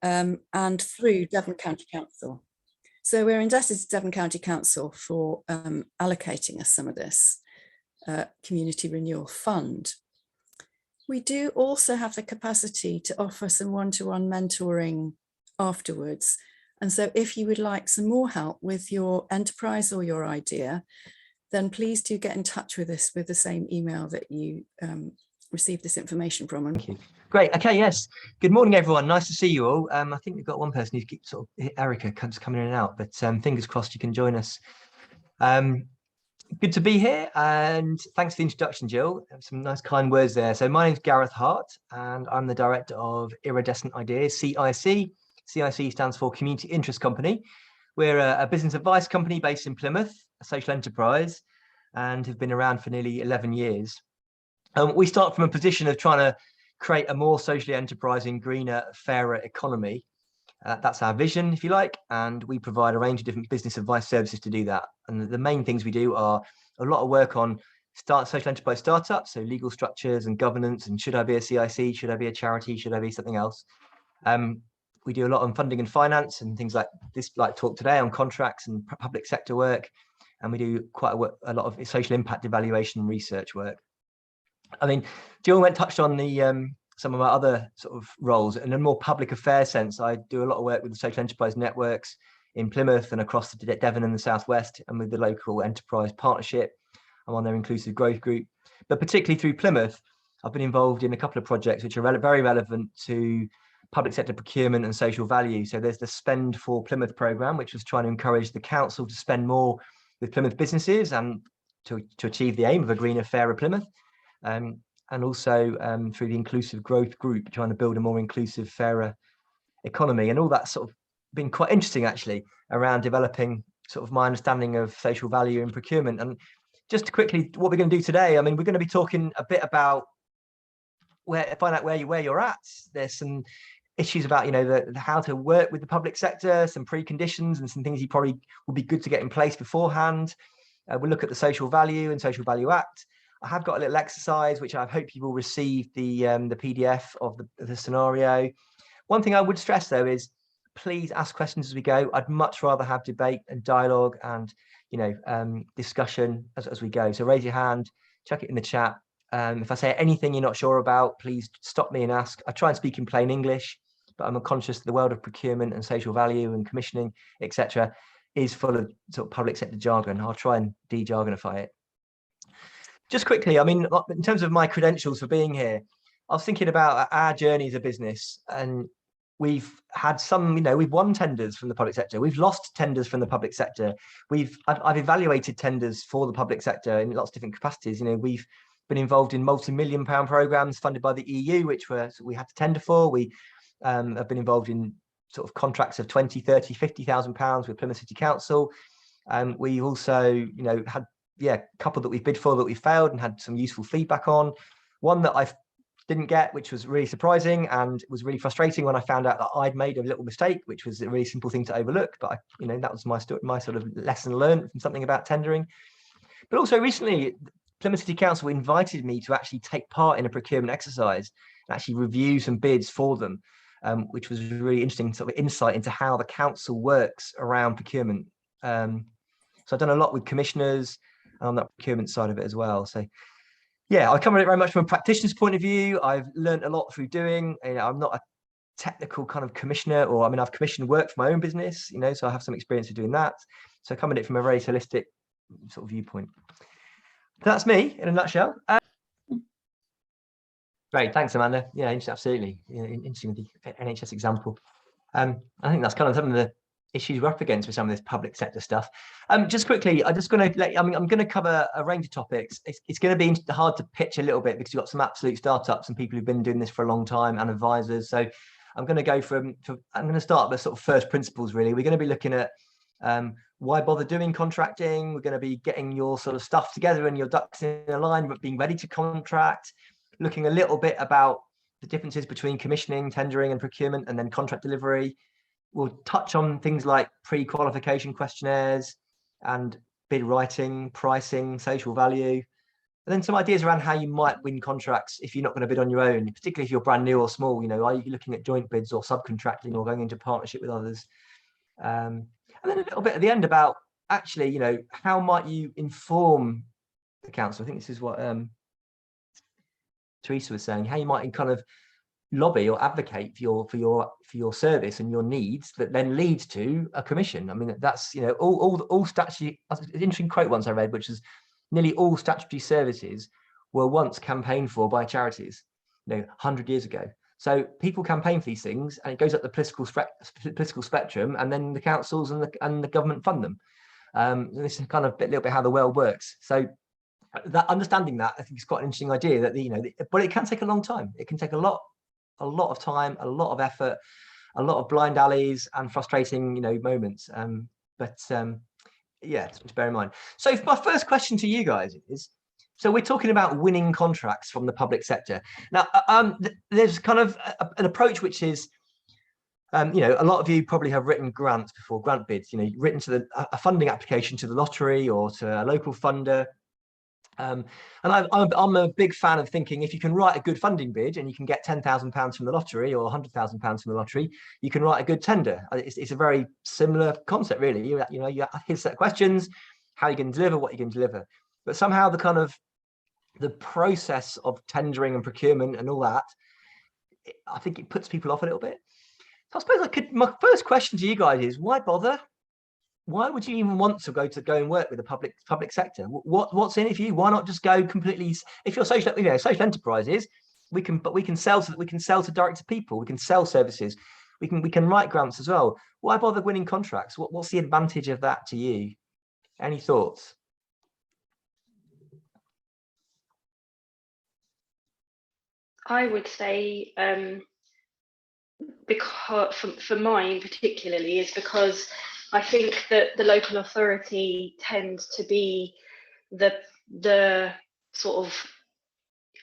and through Devon County Council. So we're indebted to Devon County Council for allocating us some of this community renewal fund. We do also have the capacity to offer some one-to-one mentoring afterwards. And so if you would like some more help with your enterprise or your idea, then please do get in touch with us with the same email that you received this information from. Thank you. Great. Okay. Yes. Good morning, everyone. Nice to see you all. I think we've got one person who's sort of Erica coming in and out, but fingers crossed you can join us. Good to be here, and thanks for the introduction, Jill. Some nice kind words there. So my name's Gareth Hart, and I'm the director of Iridescent Ideas, CIC. CIC stands for Community Interest Company. We're a business advice company based in Plymouth, a social enterprise, and have been around for nearly 11 years. We start from a position of trying to create a more socially enterprising, greener, fairer economy. That's our vision, if you like, and we provide a range of different business advice services to do that. And the main things we do are a lot of work on social enterprise startups, so legal structures and governance, and should I be a CIC, should I be a charity, should I be something else? We do a lot on funding and finance and things like this, like talk today on contracts and public sector work, and we do quite a lot of social impact evaluation and research work. I mean, Jill touched on the some of my other sort of roles. In a more public affairs sense, I do a lot of work with the social enterprise networks in Plymouth and across the Devon and the Southwest, and with the local enterprise partnership. I'm on their inclusive growth group. But particularly through Plymouth, I've been involved in a couple of projects which are very relevant to public sector procurement and social value. So there's the Spend for Plymouth programme, which was trying to encourage the council to spend more with Plymouth businesses and to achieve the aim of a greener, fairer Plymouth. And also through the inclusive growth group, trying to build a more inclusive, fairer economy. And all that sort of been quite interesting, actually, around developing sort of my understanding of social value in procurement. And just quickly, what we're going to do today, I mean, we're going to be talking a bit about find out where you're at. There's some issues about, how to work with the public sector, some preconditions and some things you probably would be good to get in place beforehand. We'll look at the Social Value and Social Value Act. I have got a little exercise, which I hope you will receive the PDF of the scenario. One thing I would stress, though, is please ask questions as we go. I'd much rather have debate and dialogue and, discussion as we go. So raise your hand, chuck it in the chat. If I say anything you're not sure about, please stop me and ask. I try and speak in plain English, but I'm conscious that the world of procurement and social value and commissioning, etc., is full of sort of public sector jargon. I'll try and de-jargonify it. Just quickly, I mean, in terms of my credentials for being here, I was thinking about our journey as a business, and we've had some, we've won tenders from the public sector. We've lost tenders from the public sector. I've evaluated tenders for the public sector in lots of different capacities. We've been involved in multi-million-pound programs funded by the EU, which we had to tender for. We have been involved in sort of contracts of 20, 30, 50,000 pounds with Plymouth City Council. We also, had a couple that we've bid for that we failed and had some useful feedback on. One that I didn't get, which was really surprising and was really frustrating when I found out that I'd made a little mistake, which was a really simple thing to overlook. But that was my sort of lesson learned from something about tendering. But also recently, Plymouth City Council invited me to actually take part in a procurement exercise and actually review some bids for them, which was really interesting sort of insight into how the council works around procurement. So I've done a lot with commissioners on that procurement side of it as well. So yeah, I covered it very much from a practitioner's point of view. I've learned a lot through doing. I'm not a technical kind of commissioner, or I've commissioned work for my own business, so I have some experience of doing that. So I come at it from a very holistic sort of viewpoint. That's me in a nutshell. Great, thanks, Amanda. Yeah, absolutely. Interesting, the NHS example. I think that's kind of some of the issues we're up against with some of this public sector stuff. Just quickly, I'm going to cover a range of topics. It's going to be hard to pitch a little bit because you've got some absolute startups and people who've been doing this for a long time and advisors. So I'm going to go I'm going to start with sort of first principles, really. We're going to be looking at why bother doing contracting. We're going to be getting your sort of stuff together and your ducks in a line, but being ready to contract, looking a little bit about the differences between commissioning, tendering and procurement, and then contract delivery. We'll touch on things like pre-qualification questionnaires and bid writing, pricing, social value. And then some ideas around how you might win contracts if you're not going to bid on your own, particularly if you're brand new or small. You know, are you looking at joint bids or subcontracting or going into partnership with others? And then a little bit at the end about actually, you know, how might you inform the council? I think this is what Teresa was saying, how you might kind of lobby or advocate for your service and your needs that then leads to a commission. I mean, that's, you know, all statutory, an interesting quote once I read, which is nearly all statutory services were once campaigned for by charities, you know, 100 years ago. So people campaign for these things, and it goes up the political spectrum, and then the councils and the government fund them. This is kind of a little bit how the world works. So that understanding that, I think, is quite an interesting idea. That you know, but it can take a long time. It can take a lot of time, a lot of effort, a lot of blind alleys and frustrating, you know, moments. Yeah, to bear in mind. So my first question to you guys is, so we're talking about winning contracts from the public sector. Now, there's kind of an approach which is, you know, a lot of you probably have written grants before, grant bids, you know, written to a funding application to the lottery or to a local funder. And I'm a big fan of thinking, if you can write a good funding bid and you can get £10,000 from the lottery or £100,000 from the lottery, you can write a good tender. It's a very similar concept, really. You know, you have a set of questions, how you're going to deliver, what you're going to deliver. But somehow the process of tendering and procurement and all that, I think it puts people off a little bit. So I suppose my first question to you guys is, why bother? Why would you even want to go and work with the public sector? What's in it for you? Why not just go completely? If you're social enterprises, we can sell to direct to people. We can sell services. We can write grants as well. Why bother winning contracts? What's the advantage of that to you? Any thoughts? I would say, because for mine particularly, is because I think that the local authority tends to be the sort of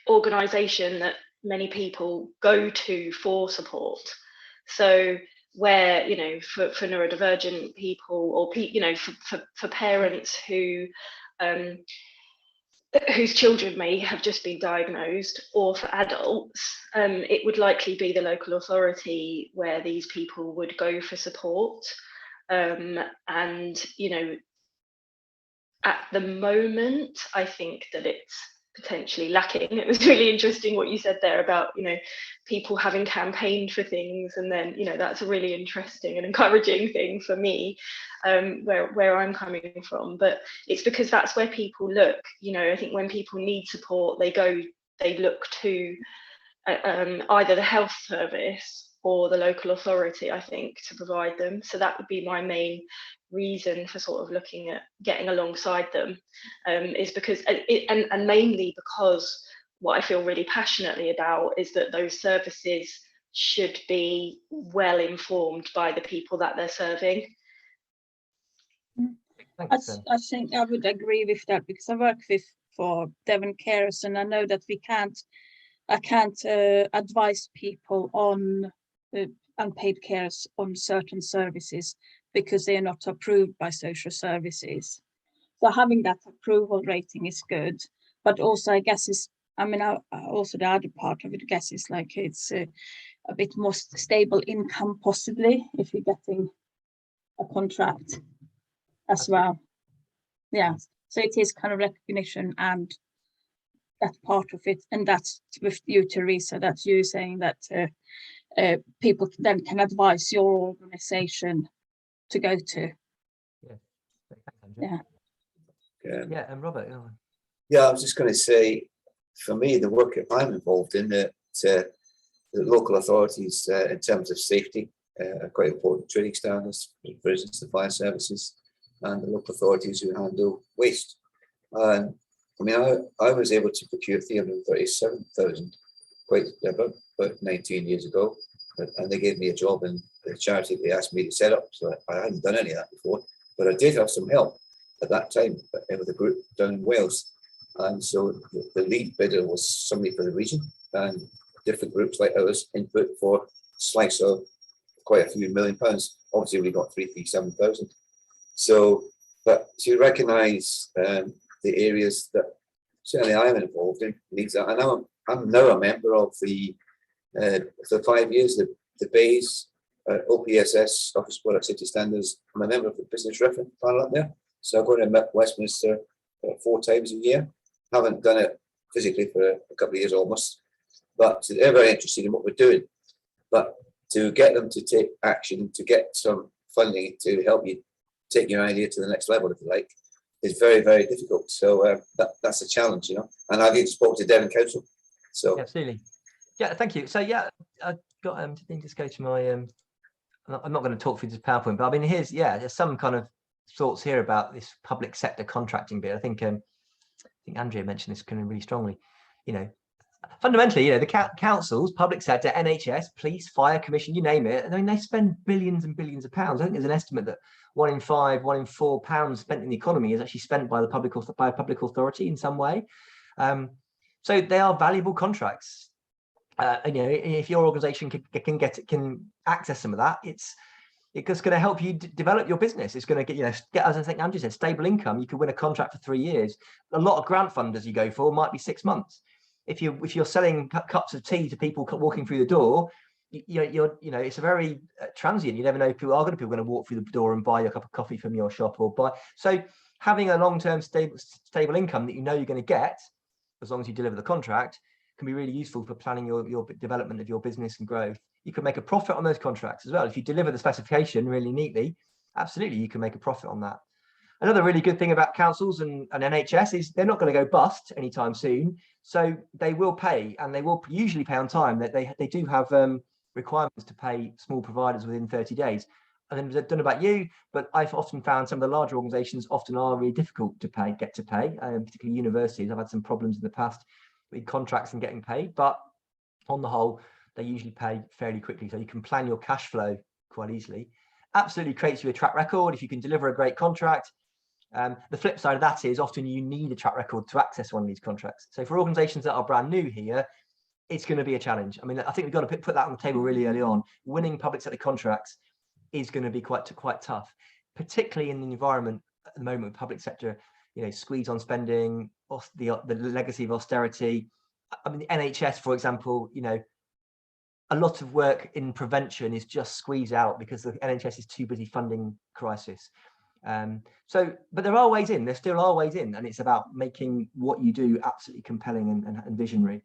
organisation that many people go to for support. So where, you know, for neurodivergent people, or you know, for parents who whose children may have just been diagnosed, or for adults, it would likely be the local authority where these people would go for support. And, you know, at the moment, I think that it's potentially lacking. It was really interesting what you said there about, you know, people having campaigned for things, and then, you know, that's a really interesting and encouraging thing for me, where I'm coming from. But it's because that's where people look. You know, I think when people need support, they look to either the health service or the local authority, I think, to provide them. So that would be my main reason for sort of looking at getting alongside them, is because, and mainly because what I feel really passionately about is that those services should be well informed by the people that they're serving. I think I would agree with that, because I work for Devon Carers, and I know that I can't advise people on unpaid cares on certain services because they are not approved by social services. So having that approval rating is good, but also I guess also the other part of it, I guess, is like it's a bit more stable income possibly if you're getting a contract as well. Yeah, so it is kind of recognition and that part of it, and that's with you, Teresa, that's you saying that people then can advise your organization to go to. Yeah. And Robert. Yeah, I was just going to say, for me, the work that I'm involved in, the local authorities in terms of safety are quite important training standards, for instance, the fire services and the local authorities who handle waste. And I mean, I was able to procure 337,000 about 19 years ago, and they gave me a job in the charity they asked me to set up. So I hadn't done any of that before, but I did have some help at that time with a group down in Wales. And so the lead bidder was somebody for the region, and different groups like ours input for a slice of quite a few £1 million. Obviously, we got 337,000. So, but to recognise the areas that certainly I'm involved in, needs that. And I'm now a member of the for 5 years the BAYS OPSS Office Product Safety Standards. I'm a member of the Business Reference Panel up there, so I go to Westminster 4 times a year. Haven't done it physically for a couple of years almost, but they're very interested in what we're doing. But to get them to take action, to get some funding to help you take your idea to the next level, if you like, is very, very difficult. So that's a challenge, you know. And I've even spoke to Devon Council. So absolutely, yeah, thank you. So yeah, I got let me just go to my I'm not going to talk through this PowerPoint, but I mean, there's some kind of thoughts here about this public sector contracting bit. I think Andrea mentioned this kind of really strongly. You know, fundamentally, you know, the councils, public sector, NHS, police, fire commission, you name it. I mean, they spend billions and billions of pounds. I think there's an estimate that 1 in 5, 1 in 4 pounds spent in the economy is actually spent by a public authority in some way. So they are valuable contracts. And, you know, if your organisation can access some of that, it's just going to help you develop your business. It's going to get, as I think Andrew said, stable income. You could win a contract for 3 years. A lot of grant funders you go for might be 6 months. If you're selling cups of tea to people walking through the door, it's a very transient. You never know if people are going to walk through the door and buy a cup of coffee from your shop or buy. So having a long-term stable income that you know you're going to get, as long as you deliver the contract, can be really useful for planning your development of your business and growth. You can make a profit on those contracts as well. If you deliver the specification really neatly, absolutely, you can make a profit on that. Another really good thing about councils and NHS is they're not going to go bust anytime soon. So they will pay, and they will usually pay on time. That they do have requirements to pay small providers within 30 days. I don't know about you, but I've often found some of the larger organisations often are really difficult to get to pay, particularly universities. I've had some problems in the past with contracts and getting paid, but on the whole, they usually pay fairly quickly. So you can plan your cash flow quite easily. Absolutely creates you a track record if you can deliver a great contract. The flip side of that is often you need a track record to access one of these contracts. So for organisations that are brand new here, it's going to be a challenge. I mean, I think we've got to put that on the table really early on. Winning public sector contracts is going to be quite tough, particularly in the environment at the moment with public sector, squeeze on spending, the legacy of austerity. I mean, the NHS, for example, a lot of work in prevention is just squeezed out because the NHS is too busy funding crisis. But there are ways in, there still are ways in, and it's about making what you do absolutely compelling and visionary.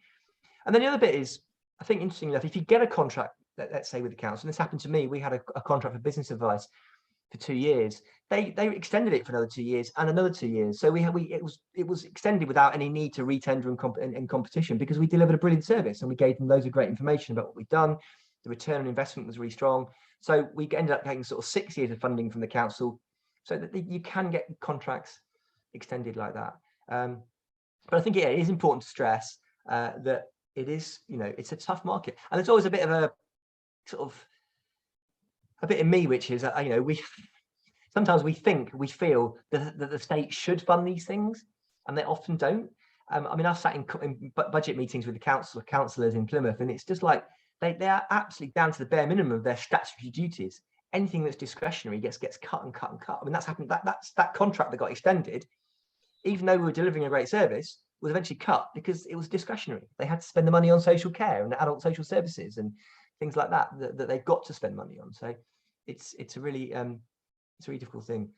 And then the other bit is, I think, interestingly enough, if you get a contract, let's say with the council, and this happened to me, we had a contract for business advice for 2 years. They extended it for another 2 years and another 2 years. So it was extended without any need to retender in competition, because we delivered a brilliant service and we gave them loads of great information about what we've done. The return on investment was really strong. So we ended up getting sort of 6 years of funding from the council, so that you can get contracts extended like that. But I think it is important to stress that it is, it's a tough market, and there's always a bit of a sort of a bit in me, which is, sometimes we feel that the state should fund these things, and they often don't. I mean, I've sat in budget meetings with the councillors in Plymouth, and it's just like they are absolutely down to the bare minimum of their statutory duties. Anything that's discretionary gets cut and cut and cut. I mean, that's happened. That contract that got extended, even though we were delivering a great service, was eventually cut because it was discretionary. They had to spend the money on social care and adult social services and things like that they've got to spend money on. So it's a really difficult thing.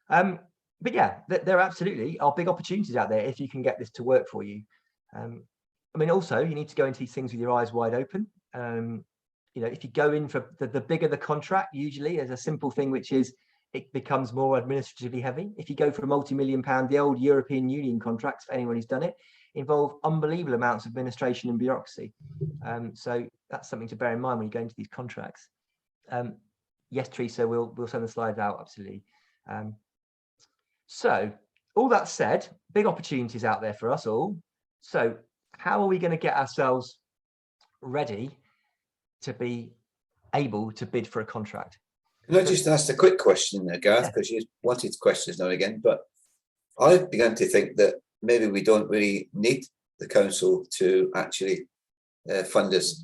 But yeah, there absolutely are big opportunities out there if you can get this to work for you. I mean, also you need to go into these things with your eyes wide open. If you go in for the bigger the contract, usually there's a simple thing, which is it becomes more administratively heavy. If you go for a multi-million-pound, the old European Union contracts, for anyone who's done it, involve unbelievable amounts of administration and bureaucracy. So that's something to bear in mind when you go into these contracts. Yes, Teresa, we'll send the slides out, absolutely. So all that said, big opportunities out there for us all. So how are we going to get ourselves ready to be able to bid for a contract? Can I just ask a quick question there, Gareth, because you wanted questions now and again, but I've begun to think that maybe we don't really need the council to actually fund us.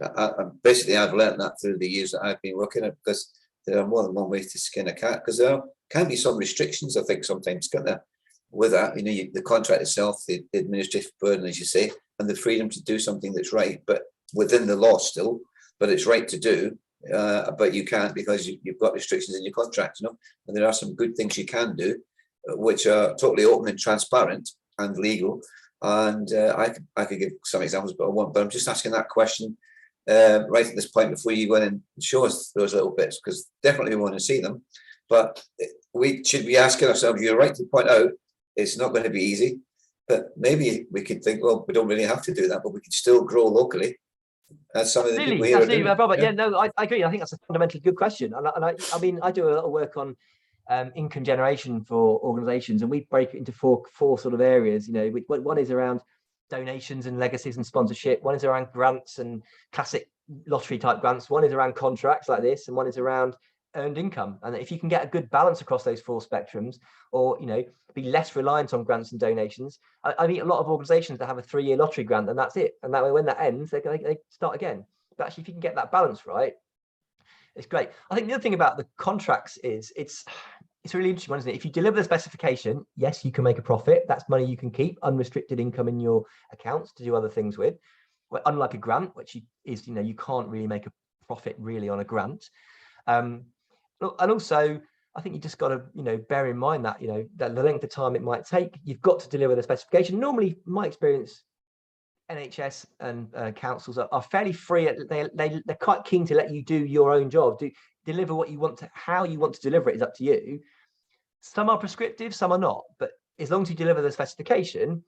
Basically, I've learned that through the years that I've been working at, because there are more than one way to skin a cat, because there can be some restrictions, I think, sometimes, can't there? with that, the contract itself, the administrative burden, as you say, and the freedom to do something that's right, but within the law still, but it's right to do, but you can't because you've got restrictions in your contract, and there are some good things you can do, which are totally open and transparent and legal. And I could give some examples, but I'm just asking that question right at this point before you go in and show us those little bits, because definitely we want to see them. But we should be asking ourselves, you're right to point out, it's not going to be easy, but maybe we could think, well, we don't really have to do that, but we could still grow locally. That's something that people here are doing. Robert. Yeah, no, I agree. I think that's a fundamentally good question. And I mean, I do a lot of work on income generation for organizations, and we break it into four sort of areas. One is around donations and legacies and sponsorship. One is around grants and classic lottery type grants. One is around contracts like this, and one is around earned income. And if you can get a good balance across those four spectrums, or be less reliant on grants and donations. I meet a lot of organizations that have a 3-year lottery grant and that's it, and that way when that ends they start again. But actually, if you can get that balance right, it's great. I think the other thing about the contracts is it's a really interesting one, isn't it? If you deliver the specification, yes, you can make a profit. That's money you can keep, unrestricted income in your accounts to do other things with. Well, unlike a grant, which is you can't really make a profit really on a grant. And also, I think you just got to bear in mind that that the length of time it might take. You've got to deliver the specification. Normally, my experience, NHS and councils are fairly free. They're quite keen to let you do your own job. Deliver what you want to, how you want to deliver it is up to you. Some are prescriptive, some are not. But as long as you deliver the specification,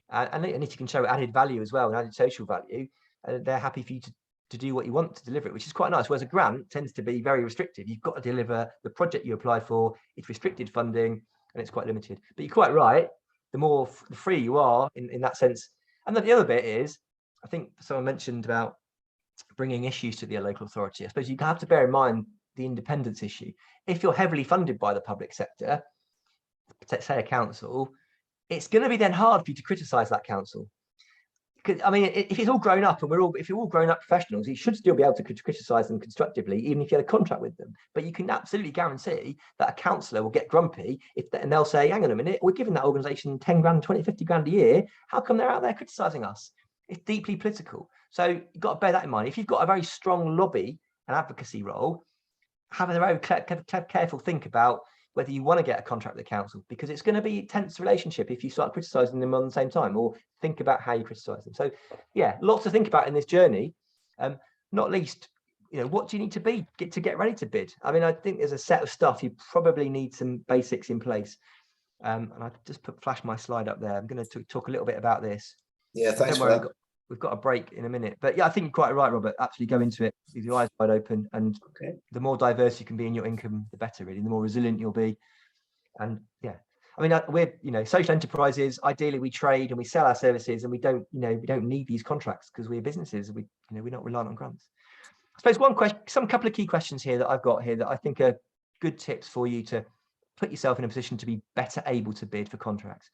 and if you can show added value as well and added social value, they're happy for you to do what you want to deliver it, which is quite nice. Whereas a grant tends to be very restrictive. You've got to deliver the project you apply for. It's restricted funding and it's quite limited. But you're quite right. The more free you are in that sense. And then the other bit is, I think someone mentioned about bringing issues to the local authority. I suppose you have to bear in mind the independence issue. If you're heavily funded by the public sector, say a council, it's going to be then hard for you to criticise that council. Because I mean, if it's all grown up and if you're all grown up professionals, you should still be able to criticise them constructively, even if you had a contract with them. But you can absolutely guarantee that a councillor will get grumpy and they'll say, hang on a minute, we're giving that organisation 10 grand, 20, 50 grand a year. How come they're out there criticising us? It's deeply political. So you've got to bear that in mind. If you've got a very strong lobby and advocacy role, have a very careful think about whether you want to get a contract with the council, because it's going to be a tense relationship if you start criticising them on the same time, or think about how you criticise them. So yeah, lots to think about in this journey. Not least, what do you need to get ready to bid? I mean, I think there's a set of stuff you probably need some basics in place. And I just flash my slide up there. I'm going to talk a little bit about this. Yeah, thanks for that. We've got a break in a minute, but yeah, I think you're quite right, Robert. Absolutely go into it with your eyes wide open, and the more diverse you can be in your income, the better. Really, the more resilient you'll be. And yeah, I mean, we're social enterprises. Ideally, we trade and we sell our services, and we don't need these contracts because we're businesses. We're not reliant on grants. I suppose couple of key questions here that I've got here that I think are good tips for you to put yourself in a position to be better able to bid for contracts.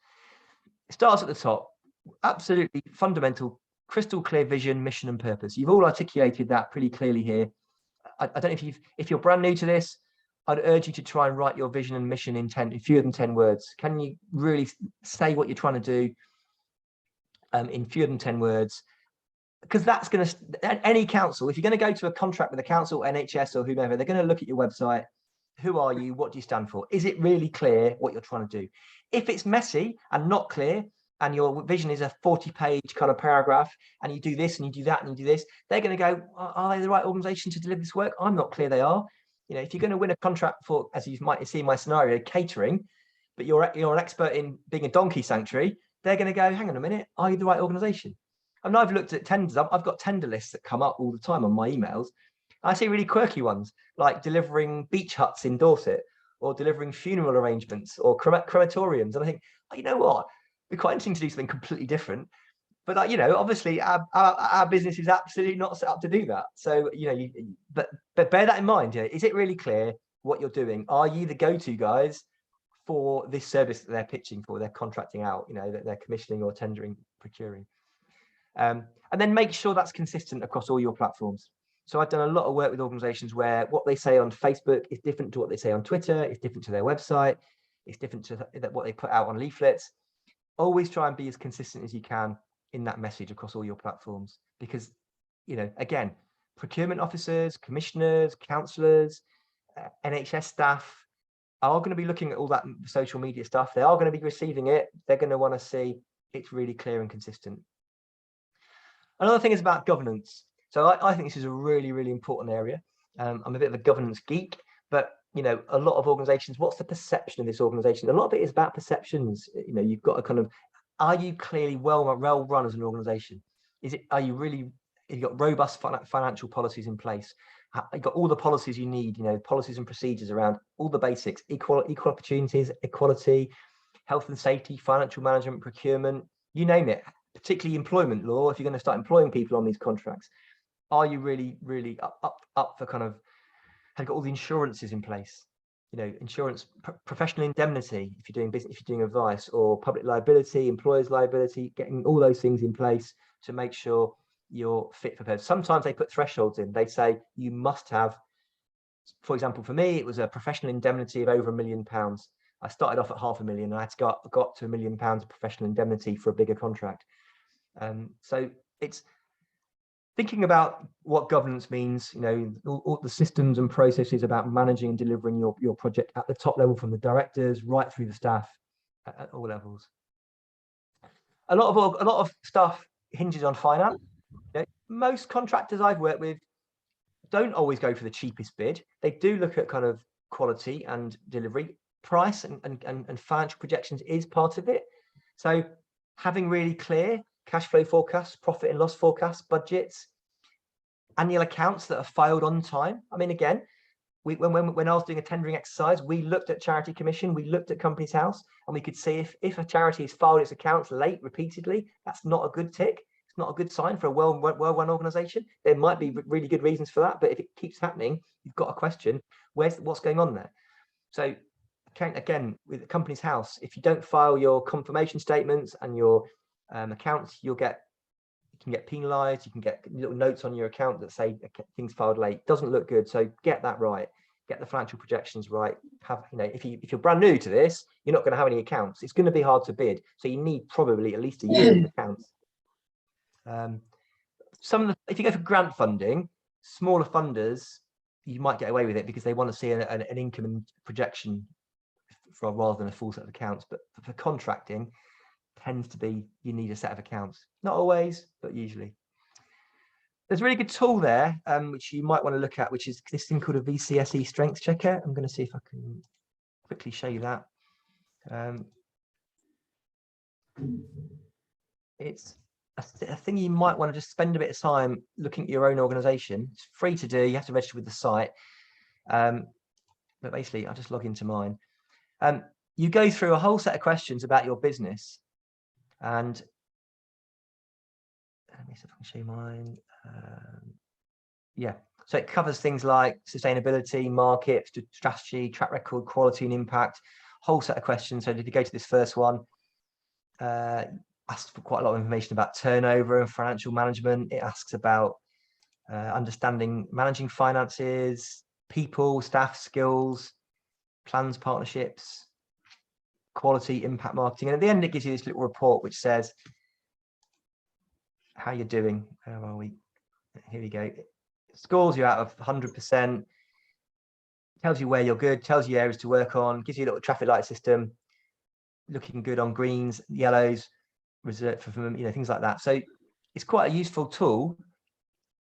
It starts at the top. Absolutely fundamental. Crystal clear vision, mission and purpose. You've all articulated that pretty clearly here. I don't know if you're brand new to this, I'd urge you to try and write your vision and mission in fewer than 10 words. Can you really say what you're trying to do in fewer than 10 words? Because that's going to, any council, if you're going to go to a contract with a council, NHS or whomever, they're going to look at your website. Who are you? What do you stand for? Is it really clear what you're trying to do? If it's messy and not clear, and your vision is a 40-page kind of paragraph, and you do this and you do that and you do this, they're going to go, are they the right organisation to deliver this work? I'm not clear they are. If you're going to win a contract for, as you might see in my scenario, catering, but you're an expert in being a donkey sanctuary, they're going to go, hang on a minute, are you the right organisation? I mean, I've looked at tenders. I've got tender lists that come up all the time on my emails. I see really quirky ones, like delivering beach huts in Dorset, or delivering funeral arrangements, or crematoriums. And I think, you know what? It'd be quite interesting to do something completely different. But obviously our business is absolutely not set up to do that. So but bear that in mind. Is it really clear what you're doing? Are you the go-to guys for this service that they're pitching for? They're contracting out. That they're commissioning or tendering, procuring. And then make sure that's consistent across all your platforms. So I've done a lot of work with organisations where what they say on Facebook is different to what they say on Twitter. It's different to their website. It's different to what they put out on leaflets. Always try and be as consistent as you can in that message across all your platforms, because, you know, again, procurement officers, commissioners, councillors, NHS staff are going to be looking at all that social media stuff. They are going to be receiving it. They're going to want to see it's really clear and consistent. Another thing is about governance. So I think this is a really, really important area. I'm a bit of a governance geek, but, you know, a lot of organizations, what's the perception of this organization? A lot of it is about perceptions. You know, you've got to kind of, are you clearly well run as an organization? Are you really, have you got robust financial policies in place? You've got all the policies you need, you know, policies and procedures around all the basics, equal opportunities, equality, health and safety, financial management, procurement, you name it, particularly employment law. If you're going to start employing people on these contracts, are you really, really up for kind of, have you got all the insurances in place? You know, insurance, professional indemnity, if you're doing business, if you're doing advice, or public liability, employers liability, getting all those things in place to make sure you're fit for purpose. Sometimes they put thresholds in. They say you must have, for example, for me, it was a professional indemnity of over £1 million. I started off at $500,000 and I had to got to £1 million of professional indemnity for a bigger contract. So it's thinking about what governance means, you know, all the systems and processes about managing and delivering your project at the top level, from the directors right through the staff at all levels. A lot of stuff hinges on finance. You know, most contractors I've worked with don't always go for the cheapest bid. They do look at kind of quality and delivery. Price and financial projections is part of it. So having really clear cash flow forecasts, profit and loss forecasts, budgets, annual accounts that are filed on time. I mean, again, when I was doing a tendering exercise, we looked at Charity Commission, we looked at Companies House, and we could see if a charity has filed its accounts late repeatedly, that's not a good tick. It's not a good sign for a well-run organisation. There might be really good reasons for that, but if it keeps happening, you've got a question, what's going on there? So again, with Companies House, if you don't file your confirmation statements and your accounts, you can get penalised. You can get little notes on your account that say things filed late. Doesn't look good. So get that right. Get the financial projections right. You know, if you're brand new to this, you're not going to have any accounts. It's going to be hard to bid. So you need probably at least a year of accounts. If you go for grant funding, smaller funders, you might get away with it because they want to see an income and projection rather than a full set of accounts. But for contracting, tends to be you need a set of accounts. Not always, but usually. There's a really good tool there, which you might want to look at, which is this thing called a VCSE strength checker. I'm going to see if I can quickly show you that. It's a thing you might want to just spend a bit of time looking at your own organisation. It's free to do. You have to register with the site. But basically, I'll just log into mine. You go through a whole set of questions about your business. And let me see if I can show you mine. Yeah, so it covers things like sustainability, market, strategy, track record, quality and impact, whole set of questions. So if you go to this first one, asks for quite a lot of information about turnover and financial management. It asks about understanding managing finances, people, staff, skills, plans, partnerships, quality, impact marketing. And at the end, it gives you this little report which says how you're doing. Where are we? Here we go. It scores you out of 100%, tells you where you're good, tells you areas to work on, gives you a little traffic light system, looking good on greens, yellows, reserved for, you know, things like that. So it's quite a useful tool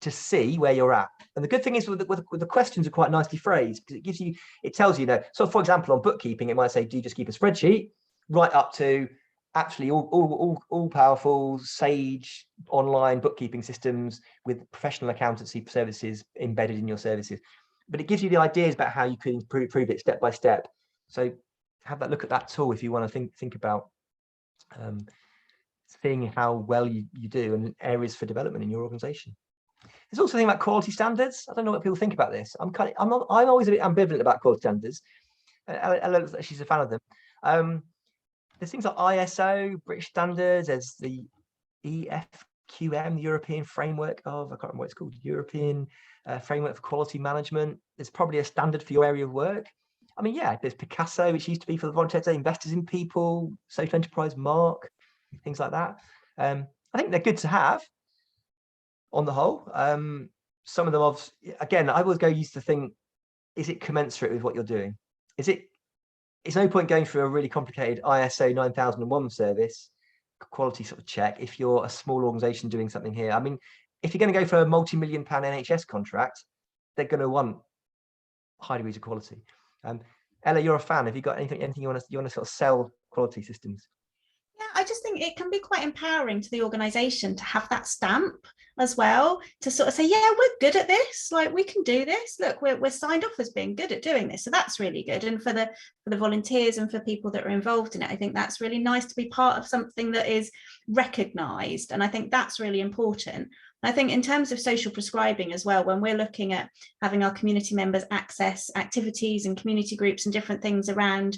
to see where you're at. And the good thing is with the questions are quite nicely phrased, because it tells you, so for example, on bookkeeping, it might say, do you just keep a spreadsheet, right up to actually all powerful Sage online bookkeeping systems with professional accountancy services embedded in your services. But it gives you the ideas about how you could improve it step by step. So have that look at that tool if you want to think about seeing how well you do and areas for development in your organization. There's also a thing about quality standards. I don't know what people think about this. I'm always a bit ambivalent about quality standards. Ella, she's a fan of them. There's things like ISO, British standards. There's the EFQM, the European Framework of, I can't remember what it's called, European Framework for Quality Management. There's probably a standard for your area of work. I mean, yeah, there's Picasso, which used to be for the volunteers, investors in people, social enterprise mark, things like that. I think they're good to have on the whole. Some of them, again, I always used to think, is it commensurate with what you're doing? It's no point going through a really complicated ISO 9001 service quality sort of check if you're a small organization doing something here. I mean, if you're going to go for a multi-million-pound NHS contract, they're going to want high degrees of quality. Ella, you're a fan. Have you got anything you want to sort of sell quality systems? Yeah, I just think it can be quite empowering to the organisation to have that stamp as well, to sort of say, yeah, we're good at this, like we can do this. Look, we're signed off as being good at doing this. So that's really good. And for the volunteers and for people that are involved in it, I think that's really nice to be part of something that is recognised. And I think that's really important. I think in terms of social prescribing as well, when we're looking at having our community members access activities and community groups and different things around,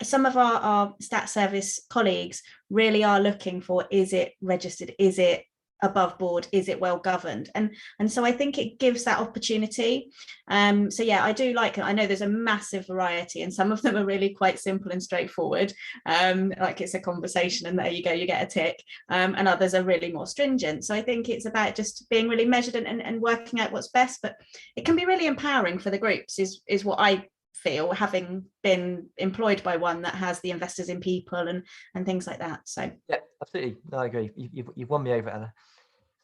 some of our stat service colleagues really are looking for, is it registered? Is it above board? Is it well governed? And so I think it gives that opportunity. So yeah, I do like it. I know there's a massive variety and some of them are really quite simple and straightforward. Like it's a conversation and there you go, you get a tick. And others are really more stringent. So I think it's about just being really measured and working out what's best, but it can be really empowering for the groups is what I feel, having been employed by one that has the investors in people and things like that. So yeah, absolutely. No, I agree. You've won me over, Ella.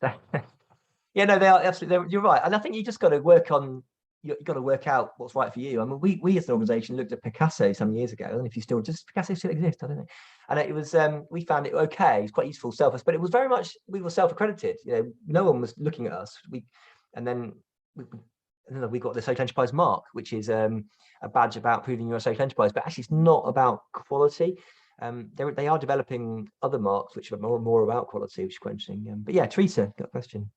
So, yeah, no, they are absolutely. You're right, and I think you just got to work on. You've got to work out what's right for you. I mean, we as an organisation looked at Picasso some years ago, and if you still Picasso still exists, I don't know. And it was we found it okay. It's quite useful but it was very much we were self-accredited. You know, no one was looking at us. We got the social enterprise mark, which is a badge about proving you're a social enterprise, but actually it's not about quality. They are developing other marks which are more about quality, which is quite interesting. But yeah, Teresa, got a question.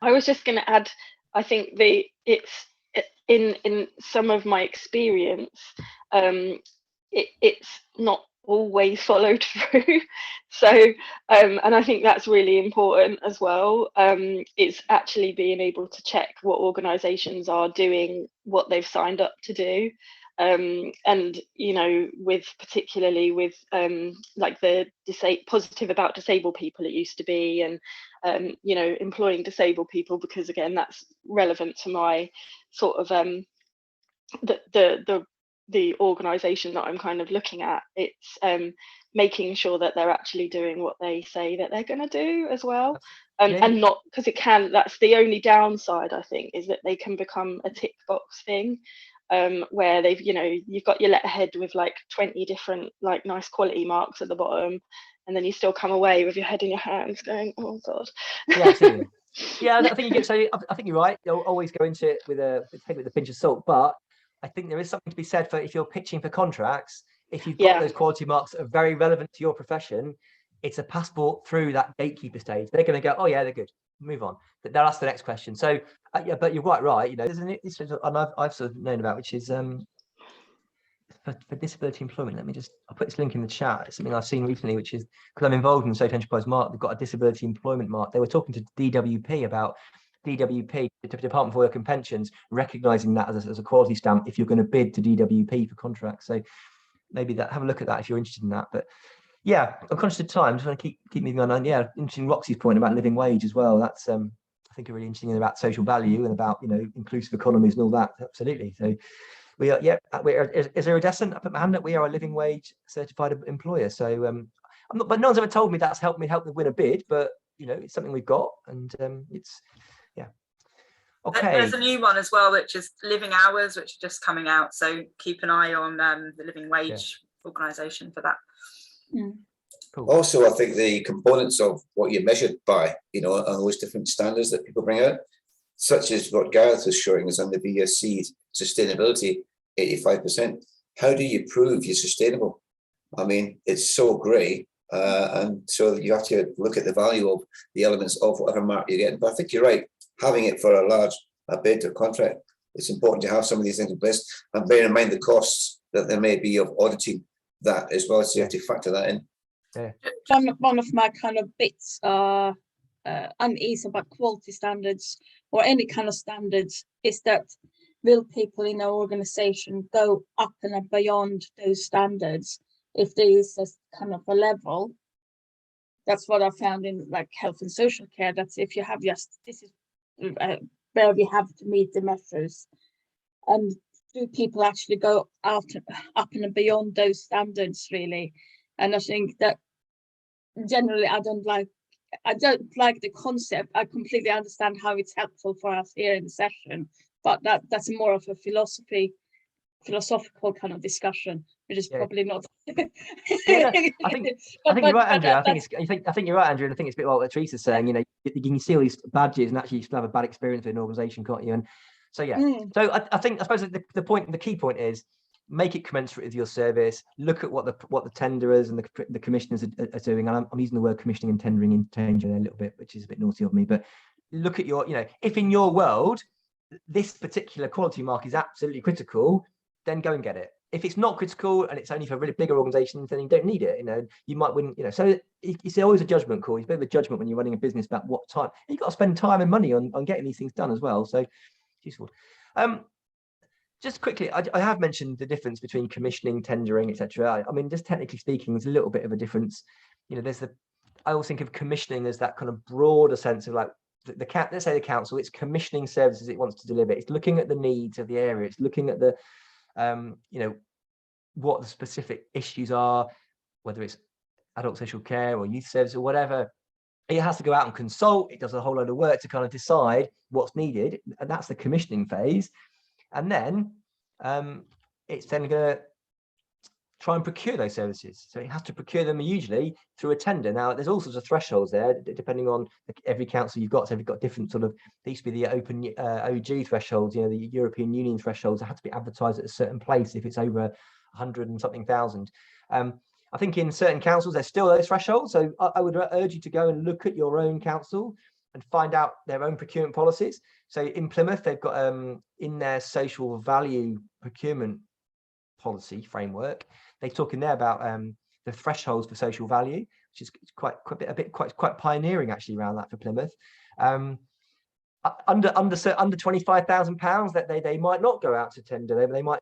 I was just going to add, I think it's in some of my experience, it's not always followed through. So and I think that's really important as well. It's actually being able to check what organizations are doing what they've signed up to do, and you know, particularly with like the positive about disabled people it used to be, and you know, employing disabled people, because again that's relevant to my sort of the organization that I'm kind of looking at. It's making sure that they're actually doing what they say that they're going to do as well. And not because that's the only downside, I think, is that they can become a tick box thing, where they've, you know, you've got your letterhead with like 20 different like nice quality marks at the bottom, and then you still come away with your head in your hands going, oh god. Yeah, absolutely. Yeah, I think I think you're right. You'll always go into it with a pinch of salt, but I think there is something to be said for if you're pitching for contracts, if you've got those quality marks that are very relevant to your profession, it's a passport through that gatekeeper stage. They're going to go, oh yeah, they're good, move on. They'll ask the next question. So yeah, but you're quite right. You know, there's and I've sort of known about, which is for disability employment. I'll put this link in the chat. It's something I've seen recently, which is because I'm involved in the social enterprise mark. They've got a disability employment mark. They were talking to DWP about DWP, the Department for Work and Pensions, recognising that as a quality stamp if you're going to bid to DWP for contracts. So maybe have a look at that if you're interested in that. But yeah, I'm conscious of time. Just want to keep moving on. And yeah, interesting Roxy's point about living wage as well. That's I think a really interesting thing about social value and about, you know, inclusive economies and all that. Absolutely. So we are, yeah, is Iridescent? I put my hand up. We are a living wage certified employer. So but no one's ever told me that's helped me win a bid. But you know, it's something we've got, and it's yeah. Okay. There's a new one as well, which is living hours, which are just coming out. So keep an eye on the living wage organisation for that. Cool. Also, I think the components of what you're measured by, you know, and those different standards that people bring out, such as what Gareth was showing us on the VSC sustainability, 85%. How do you prove you're sustainable? I mean, it's so grey. And so you have to look at the value of the elements of whatever mark you're getting. But I think you're right, having it for a bid or contract, it's important to have some of these things in place and bear in mind the costs that there may be of auditing that as well. So you have to factor that in. Yeah. One of my kind of bits are unease about quality standards or any kind of standards is that will people in our organisation go up and beyond those standards if there is a kind of a level? That's what I found in like health and social care. That's if you have just, this is where we have to meet the measures. And do people actually go out up and beyond those standards really? And I think that generally I don't like the concept. I completely understand how it's helpful for us here in the session, but that's more of a philosophical kind of discussion, which is probably not. Yeah, no, I think you're right, Andrew. I think you're right, Andrew. And I think it's a bit like what Teresa's saying. You know, you can see all these badges, and actually you still have a bad experience with an organisation, can't you? And so yeah. So I suppose the key point is make it commensurate with your service. Look at what the tenderers and the commissioners are doing. And I'm using the word commissioning and tendering interchange a little bit, which is a bit naughty of me. But look at your, you know, if in your world this particular quality mark is absolutely critical, then go and get it. If it's not critical and it's only for really bigger organizations, then you don't need it. You know, you might win, you know, so it's always a judgment call. It's a bit of a judgment when you're running a business about what time. You've got to spend time and money on getting these things done as well. So it's useful. Just quickly, I have mentioned the difference between commissioning, tendering, etc. I mean, just technically speaking, there's a little bit of a difference. You know, I always think of commissioning as that kind of broader sense of like, let's say the council, it's commissioning services it wants to deliver. It's looking at the needs of the area. It's looking at the, you know, what the specific issues are, whether it's adult social care or youth service or whatever. It has to go out and consult. It does a whole load of work to kind of decide what's needed. And that's the commissioning phase. And then it's then going to try and procure those services. So it has to procure them usually through a tender. Now, there's all sorts of thresholds there, depending on every council you've got. So you've got different sort of, there used to be the open OG thresholds, you know, the European Union thresholds that have to be advertised at a certain place if it's over 100 and something thousand. I think in certain councils, there's still those thresholds. So I would urge you to go and look at your own council and find out their own procurement policies. So in Plymouth, they've got in their social value procurement policy framework, they talk in there about the thresholds for social value, which is quite pioneering actually around that for Plymouth. Under £25,000 that they might not go out to tender. They might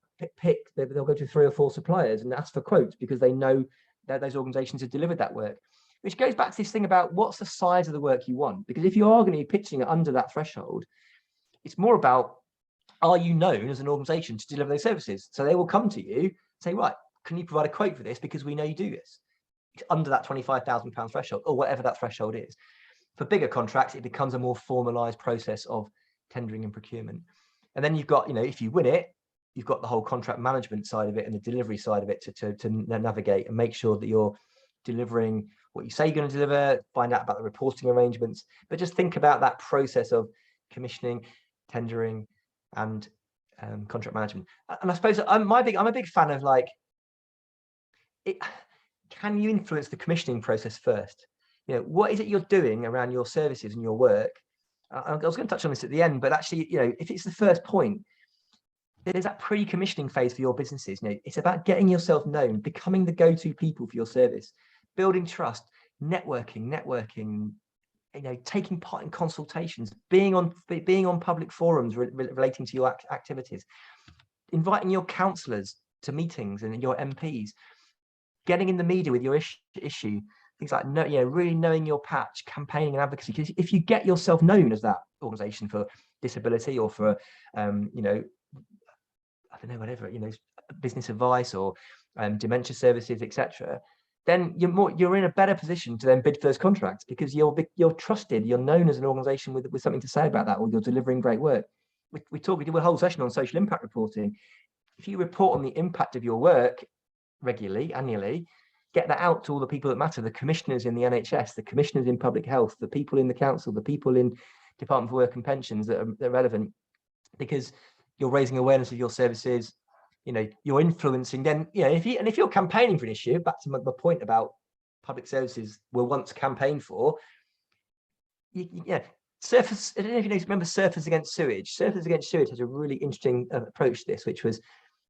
they'll go to 3 or 4 suppliers and ask for quotes because they know that those organisations have delivered that work. Which goes back to this thing about what's the size of the work you want. Because if you are going to be pitching it under that threshold, it's more about, are you known as an organisation to deliver those services? So they will come to you and say, right, can you provide a quote for this because we know you do this? It's under that £25,000 threshold or whatever that threshold is. For bigger contracts, it becomes a more formalised process of tendering and procurement. And then you've got, you know, if you win it, you've got the whole contract management side of it and the delivery side of it to navigate and make sure that you're delivering what you say you're going to deliver, find out about the reporting arrangements, but just think about that process of commissioning, tendering, and contract management. And I suppose I'm a big fan of like, can you influence the commissioning process first? You know, what is it you're doing around your services and your work? I was going to touch on this at the end, but actually, you know, if it's the first point, there's that pre-commissioning phase for your businesses. You know, it's about getting yourself known, becoming the go-to people for your service, building trust, networking, you know, taking part in consultations, being on public forums relating to your activities, inviting your councillors to meetings and your MPs, getting in the media with your issue, things like, you know, really knowing your patch, campaigning and advocacy. Because if you get yourself known as that organisation for disability or for, you know, I don't know, whatever, you know, business advice or dementia services, etc., then you're in a better position to then bid first contracts because you're trusted, you're known as an organisation with something to say about that, or you're delivering great work. We do a whole session on social impact reporting. If you report on the impact of your work regularly, annually, get that out to all the people that matter, the commissioners in the NHS, the commissioners in public health, the people in the council, the people in Department for Work and Pensions that are relevant, because you're raising awareness of your services. You know, you're influencing. Then, you know, if you're campaigning for an issue, back to my point about public services were once campaigned for. Yeah, Surfers. I don't know if you remember Surfers Against Sewage. Surfers Against Sewage has a really interesting approach to this, which was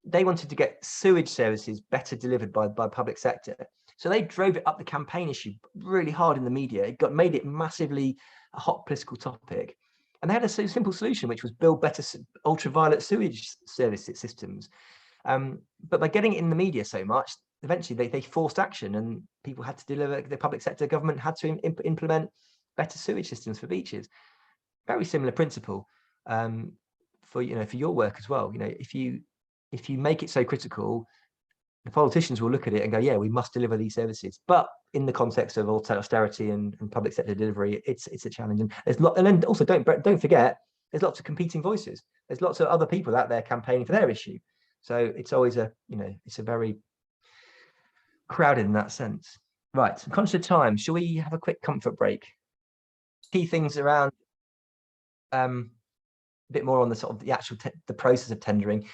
they wanted to get sewage services better delivered by public sector. So they drove it up the campaign issue really hard in the media. It made it massively a hot political topic. And they had a simple solution, which was build better ultraviolet sewage service systems. But by getting it in the media so much, eventually they forced action, and people had to deliver. The public sector government had to implement better sewage systems for beaches. Very similar principle for your work as well. If you make it so critical, the politicians will look at it and go, yeah, we must deliver these services. But in the context of austerity and public sector delivery, it's a challenge. And then also don't forget, there's lots of competing voices. There's lots of other people out there campaigning for their issue. So it's always it's a very crowded in that sense. Right, I'm conscious of time. Shall we have a quick comfort break? Key things around a bit more on the sort of the actual the process of tendering.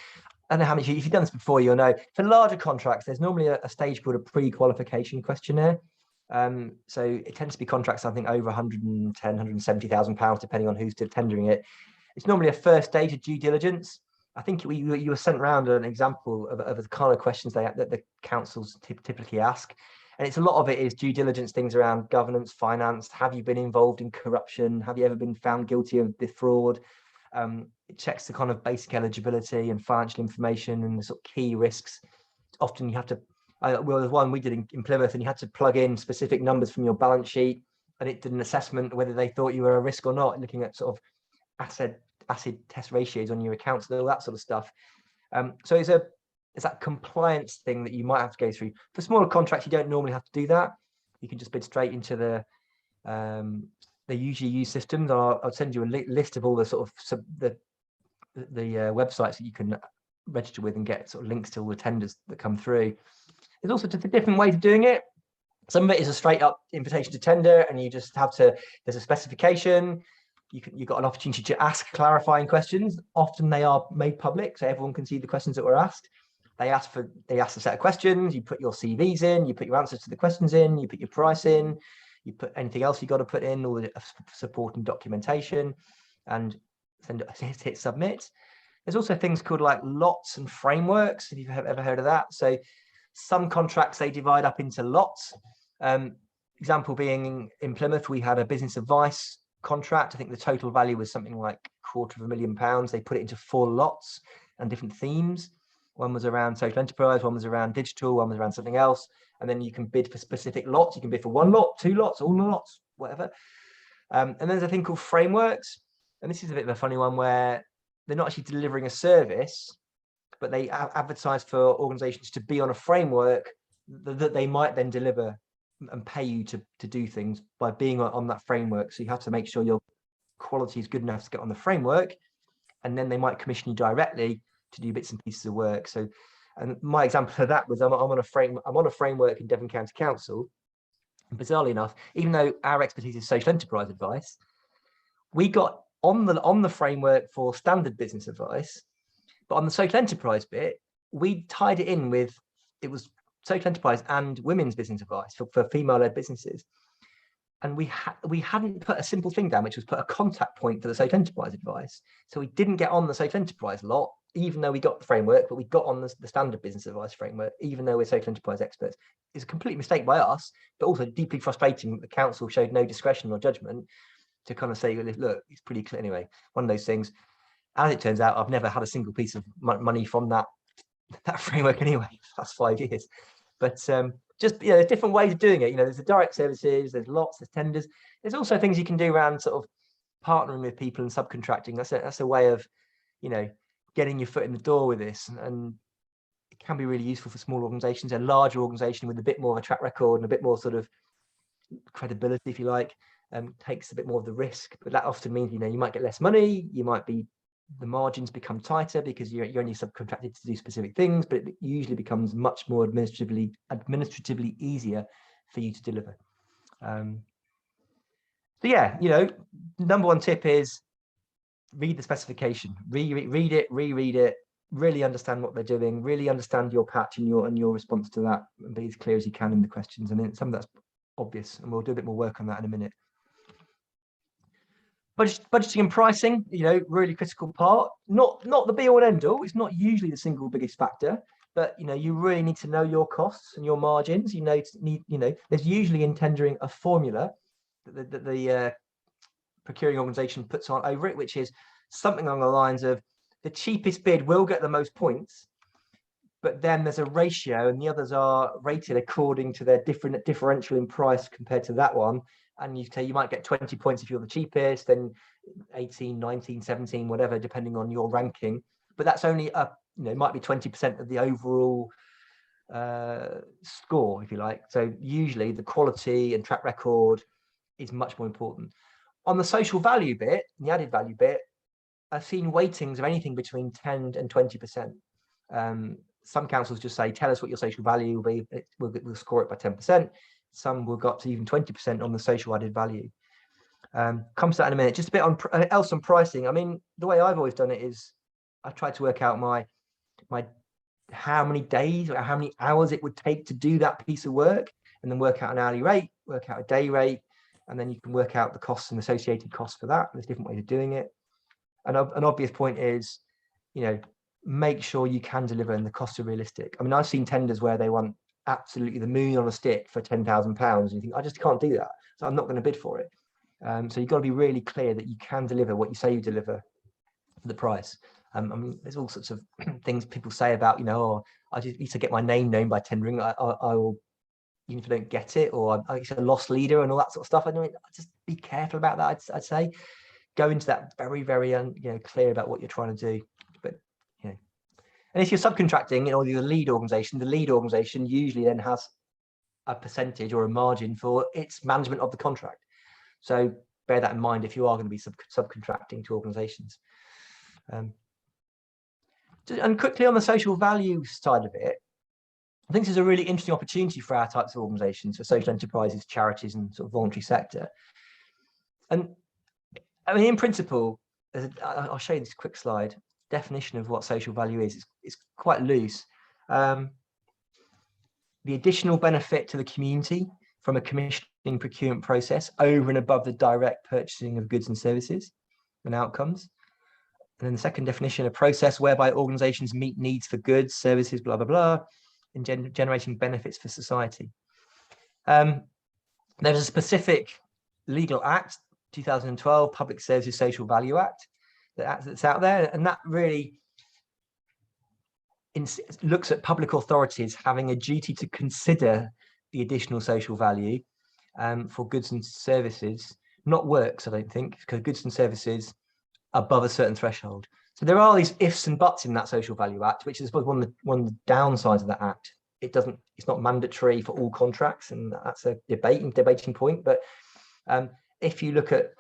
I don't know how much, if you've done this before, you'll know. For larger contracts, there's normally a stage called a pre-qualification questionnaire. So it tends to be contracts, I think, over 110,000, 170,000 pounds, depending on who's tendering it. It's normally a first stage of due diligence. I think you were sent around an example of the kind of questions that the councils typically ask. And it's a lot of it is due diligence, things around governance, finance. Have you been involved in corruption? Have you ever been found guilty of fraud? It checks the kind of basic eligibility and financial information and the sort of key risks. Often you have to, well, the one we did in Plymouth, and you had to plug in specific numbers from your balance sheet, and it did an assessment whether they thought you were a risk or not, looking at sort of acid test ratios on your accounts and all that sort of stuff. So it's that compliance thing that you might have to go through. For smaller contracts, you don't normally have to do that. You can just bid straight into the they usually use systems. I'll send you a list of all the sort of the websites that you can register with and get sort of links to all the tenders that come through. There's also just different ways of doing it. Some of it is a straight up invitation to tender, and you just have to, there's a specification. You've got an opportunity to ask clarifying questions. Often they are made public, so everyone can see the questions that were asked. They ask a set of questions. You put your CVs in, you put your answers to the questions in, you put your price in, you put anything else you've got to put in, all the supporting documentation, and hit submit. There's also things called like lots and frameworks, if you've ever heard of that. So some contracts, they divide up into lots. Example being in Plymouth, we had a business advice contract. I think the total value was something like £250,000. They put it into 4 lots and different themes. One was around social enterprise, one was around digital, one was around something else. And then you can bid for specific lots. You can bid for 1 lot, 2 lots, all the lots, whatever. And there's a thing called frameworks. And this is a bit of a funny one where they're not actually delivering a service, but they advertise for organizations to be on a framework that they might then deliver and pay you to do things by being on that framework. So you have to make sure your quality is good enough to get on the framework, and then they might commission you directly to do bits and pieces of work. So, and my example of that was I'm on a framework in Devon County Council. And bizarrely enough, even though our expertise is social enterprise advice, we got on the framework for standard business advice, but on the social enterprise bit, we tied it in with, it was social enterprise and women's business advice for female-led businesses. And we hadn't put a simple thing down, which was put a contact point for the social enterprise advice. So we didn't get on the social enterprise lot, even though we got the framework, but we got on the standard business advice framework, even though we're social enterprise experts. It's a complete mistake by us, but also deeply frustrating that the council showed no discretion or judgment to kind of say, look, it's pretty clear anyway. One of those things. As it turns out, I've never had a single piece of money from that framework anyway for the past 5 years. But just, there's different ways of doing it. There's the direct services, there's lots, there's tenders. There's also things you can do around sort of partnering with people and subcontracting. That's a way of, getting your foot in the door with this. And it can be really useful for small organizations. A larger organization with a bit more of a track record and a bit more sort of credibility, if you like, takes a bit more of the risk. But that often means, you might get less money, the margins become tighter because you're only subcontracted to do specific things, but it usually becomes much more administratively easier for you to deliver. So yeah, number one tip is read the specification, reread it, really understand what they're doing, really understand your patch and your response to that, and be as clear as you can in the questions. And some of that's obvious, and we'll do a bit more work on that in a minute. Budgeting and pricing, really critical part. Not the be all and end all. It's not usually the single biggest factor, but you really need to know your costs and your margins. There's usually in tendering a formula that the procuring organisation puts on over it, which is something along the lines of the cheapest bid will get the most points, but then there's a ratio and the others are rated according to their differential in price compared to that one. And you might get 20 points if you're the cheapest, then 18, 19, 17, whatever, depending on your ranking. But that's only it might be 20% of the overall score, if you like. So usually the quality and track record is much more important. On the social value bit, the added value bit, I've seen weightings of anything between 10 and 20%. Some councils just say, tell us what your social value will be, we'll score it by 10%. Some will go up to even 20% on the social added value. Comes to that in a minute. Just a bit else on pricing. I mean, the way I've always done it is I tried to work out my how many days or how many hours it would take to do that piece of work, and then work out an hourly rate, work out a day rate, and then you can work out the costs and associated costs for that. There's different ways of doing it. And an obvious point is, make sure you can deliver and the costs are realistic. I mean, I've seen tenders where they want absolutely the moon on a stick for £10,000, and you think, I just can't do that, so I'm not going to bid for it. So you've got to be really clear that you can deliver what you say you deliver for the price. I mean, there's all sorts of things people say about, I just need to get my name known by tendering. I will, even if I don't get it, or I'm a lost leader and all that sort of stuff. I know, just be careful about that. I'd say go into that very, very clear about what you're trying to do. But and if you're subcontracting or you're the lead organization usually then has a percentage or a margin for its management of the contract. So bear that in mind if you are going to be subcontracting to organizations. And quickly on the social value side of it, I think this is a really interesting opportunity for our types of organizations, for social enterprises, charities, and sort of voluntary sector. And I mean, in principle, I'll show you this quick slide. Definition of what social value is quite loose. The additional benefit to the community from a commissioning procurement process over and above the direct purchasing of goods and services and outcomes. And then the second definition, a process whereby organizations meet needs for goods, services, blah, blah, blah, and generating benefits for society. There's a specific legal act, 2012 Public Services Social Value Act, that's out there, and that really looks at public authorities having a duty to consider the additional social value for goods and services, not works, I don't think, because goods and services above a certain threshold. So there are these ifs and buts in that Social Value Act, which is one of the downsides of that act. It's not mandatory for all contracts, and that's a debating point. But if you look at,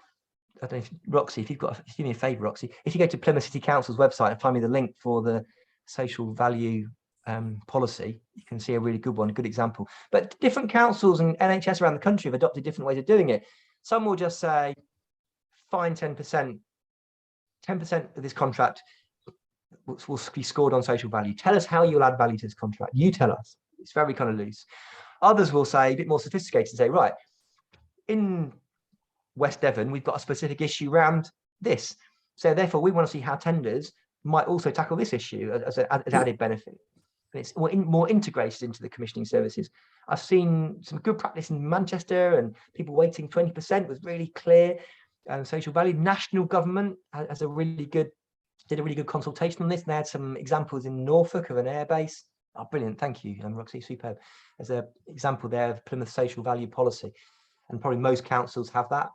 I don't know, Roxy, if do me a favour, Roxy, if you go to Plymouth City Council's website and find me the link for the social value policy, you can see a really good one, a good example. But different councils and NHS around the country have adopted different ways of doing it. Some will just say, fine, 10% of this contract will be scored on social value. Tell us how you'll add value to this contract. You tell us. It's very kind of loose. Others will say, a bit more sophisticated, say, right, in West Devon, we've got a specific issue around this. So therefore, we want to see how tenders might also tackle this issue as added benefit. And it's more integrated into the commissioning services. I've seen some good practice in Manchester, and people weighting 20% was really clear. Social value. National government has did a really good consultation on this, and they had some examples in Norfolk of an airbase. Oh, brilliant! Thank you, Roxy, superb. There's an example there of Plymouth social value policy, and probably most councils have that.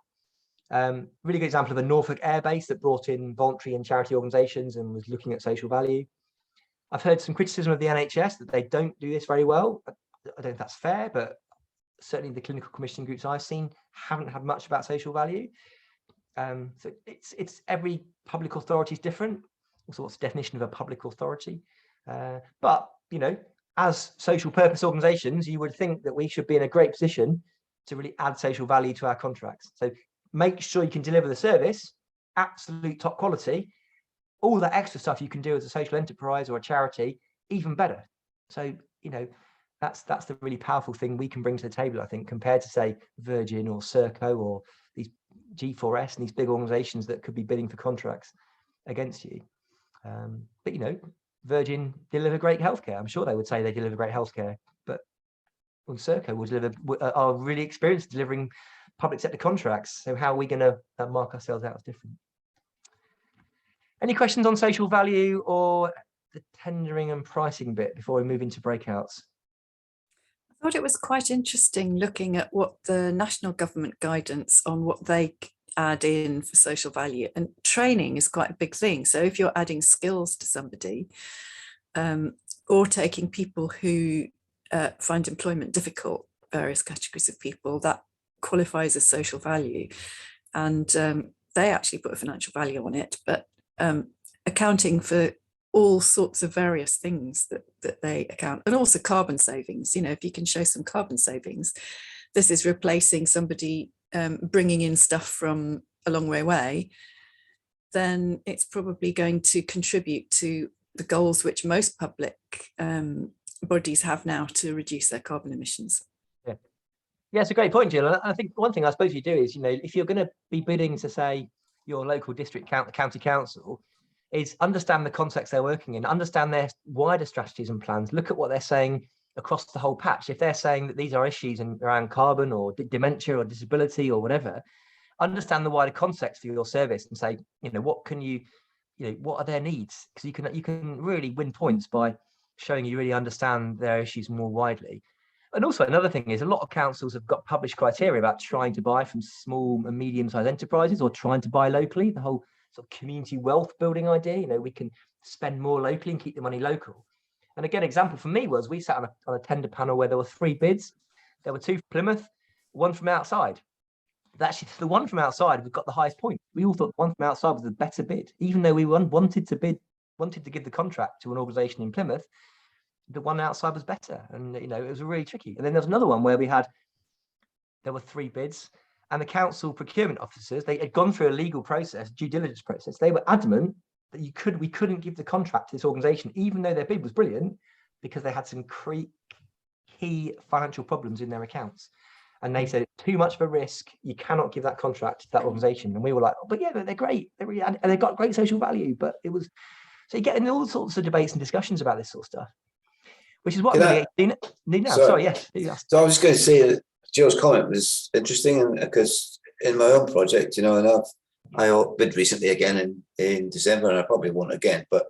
Really good example of a Norfolk airbase that brought in voluntary and charity organisations and was looking at social value. I've heard some criticism of the NHS that they don't do this very well. I don't know if that's fair, but certainly the clinical commissioning groups I've seen haven't had much about social value. So it's every public authority is different. Also, what's the definition of a public authority? But as social purpose organisations, you would think that we should be in a great position to really add social value to our contracts. So make sure you can deliver the service, absolute top quality. All that extra stuff you can do as a social enterprise or a charity, even better. So that's the really powerful thing we can bring to the table, I think, compared to say Virgin or Serco or these G4S and these big organizations that could be bidding for contracts against you. But Virgin deliver great healthcare. I'm sure they would say they deliver great healthcare, but Serco will deliver, are really experienced delivering public sector contracts. So how are we going to mark ourselves out as different? Any questions on social value or the tendering and pricing bit before we move into breakouts? I thought it was quite interesting looking at what the national government guidance on what they add in for social value, and training is quite a big thing. So if you're adding skills to somebody, or taking people who find employment difficult, various categories of people, that qualifies as social value. And they actually put a financial value on it, but accounting for all sorts of various things that they account, and also carbon savings. You know, if you can show some carbon savings, this is replacing somebody bringing in stuff from a long way away, then it's probably going to contribute to the goals which most public bodies have now to reduce their carbon emissions. Yeah, it's a great point, Jill. I think one thing I suppose you do is, you know, if you're going to be bidding to, say, your local district county council, is understand the context they're working in, understand their wider strategies and plans, look at what they're saying across the whole patch. If they're saying that these are issues around carbon or dementia or disability or whatever, understand the wider context for your service and say, you know, what can you know, what are their needs? Because you can really win points by showing you really understand their issues more widely. And also another thing is a lot of councils have got published criteria about trying to buy from small and medium-sized enterprises or trying to buy locally, the whole sort of community wealth building idea. You know, we can spend more locally and keep the money local. And again, example for me was we sat on a tender panel where there were 3 bids. There were 2 from Plymouth, 1 from outside. Actually, the one from outside, we got the highest point. We all thought the one from outside was the better bid, even though we wanted to give the contract to an organisation in Plymouth. The one outside was better, and you know, it was really tricky. And then there's another one where there were 3 bids, and the council procurement officers, they had gone through a legal process, due diligence process. They were adamant that we couldn't give the contract to this organisation, even though their bid was brilliant, because they had some key financial problems in their accounts. And they said it's too much of a risk. You cannot give that contract to that organisation. And we were like, oh, but yeah, they're great. And they've got great social value. But it was, so you get in all sorts of debates and discussions about this sort of stuff, which is what we need now. Sorry, yes. So I was just going to say that Jill's comment was interesting, because in my own project, you know, and I bid recently again in December, and I probably won't again, but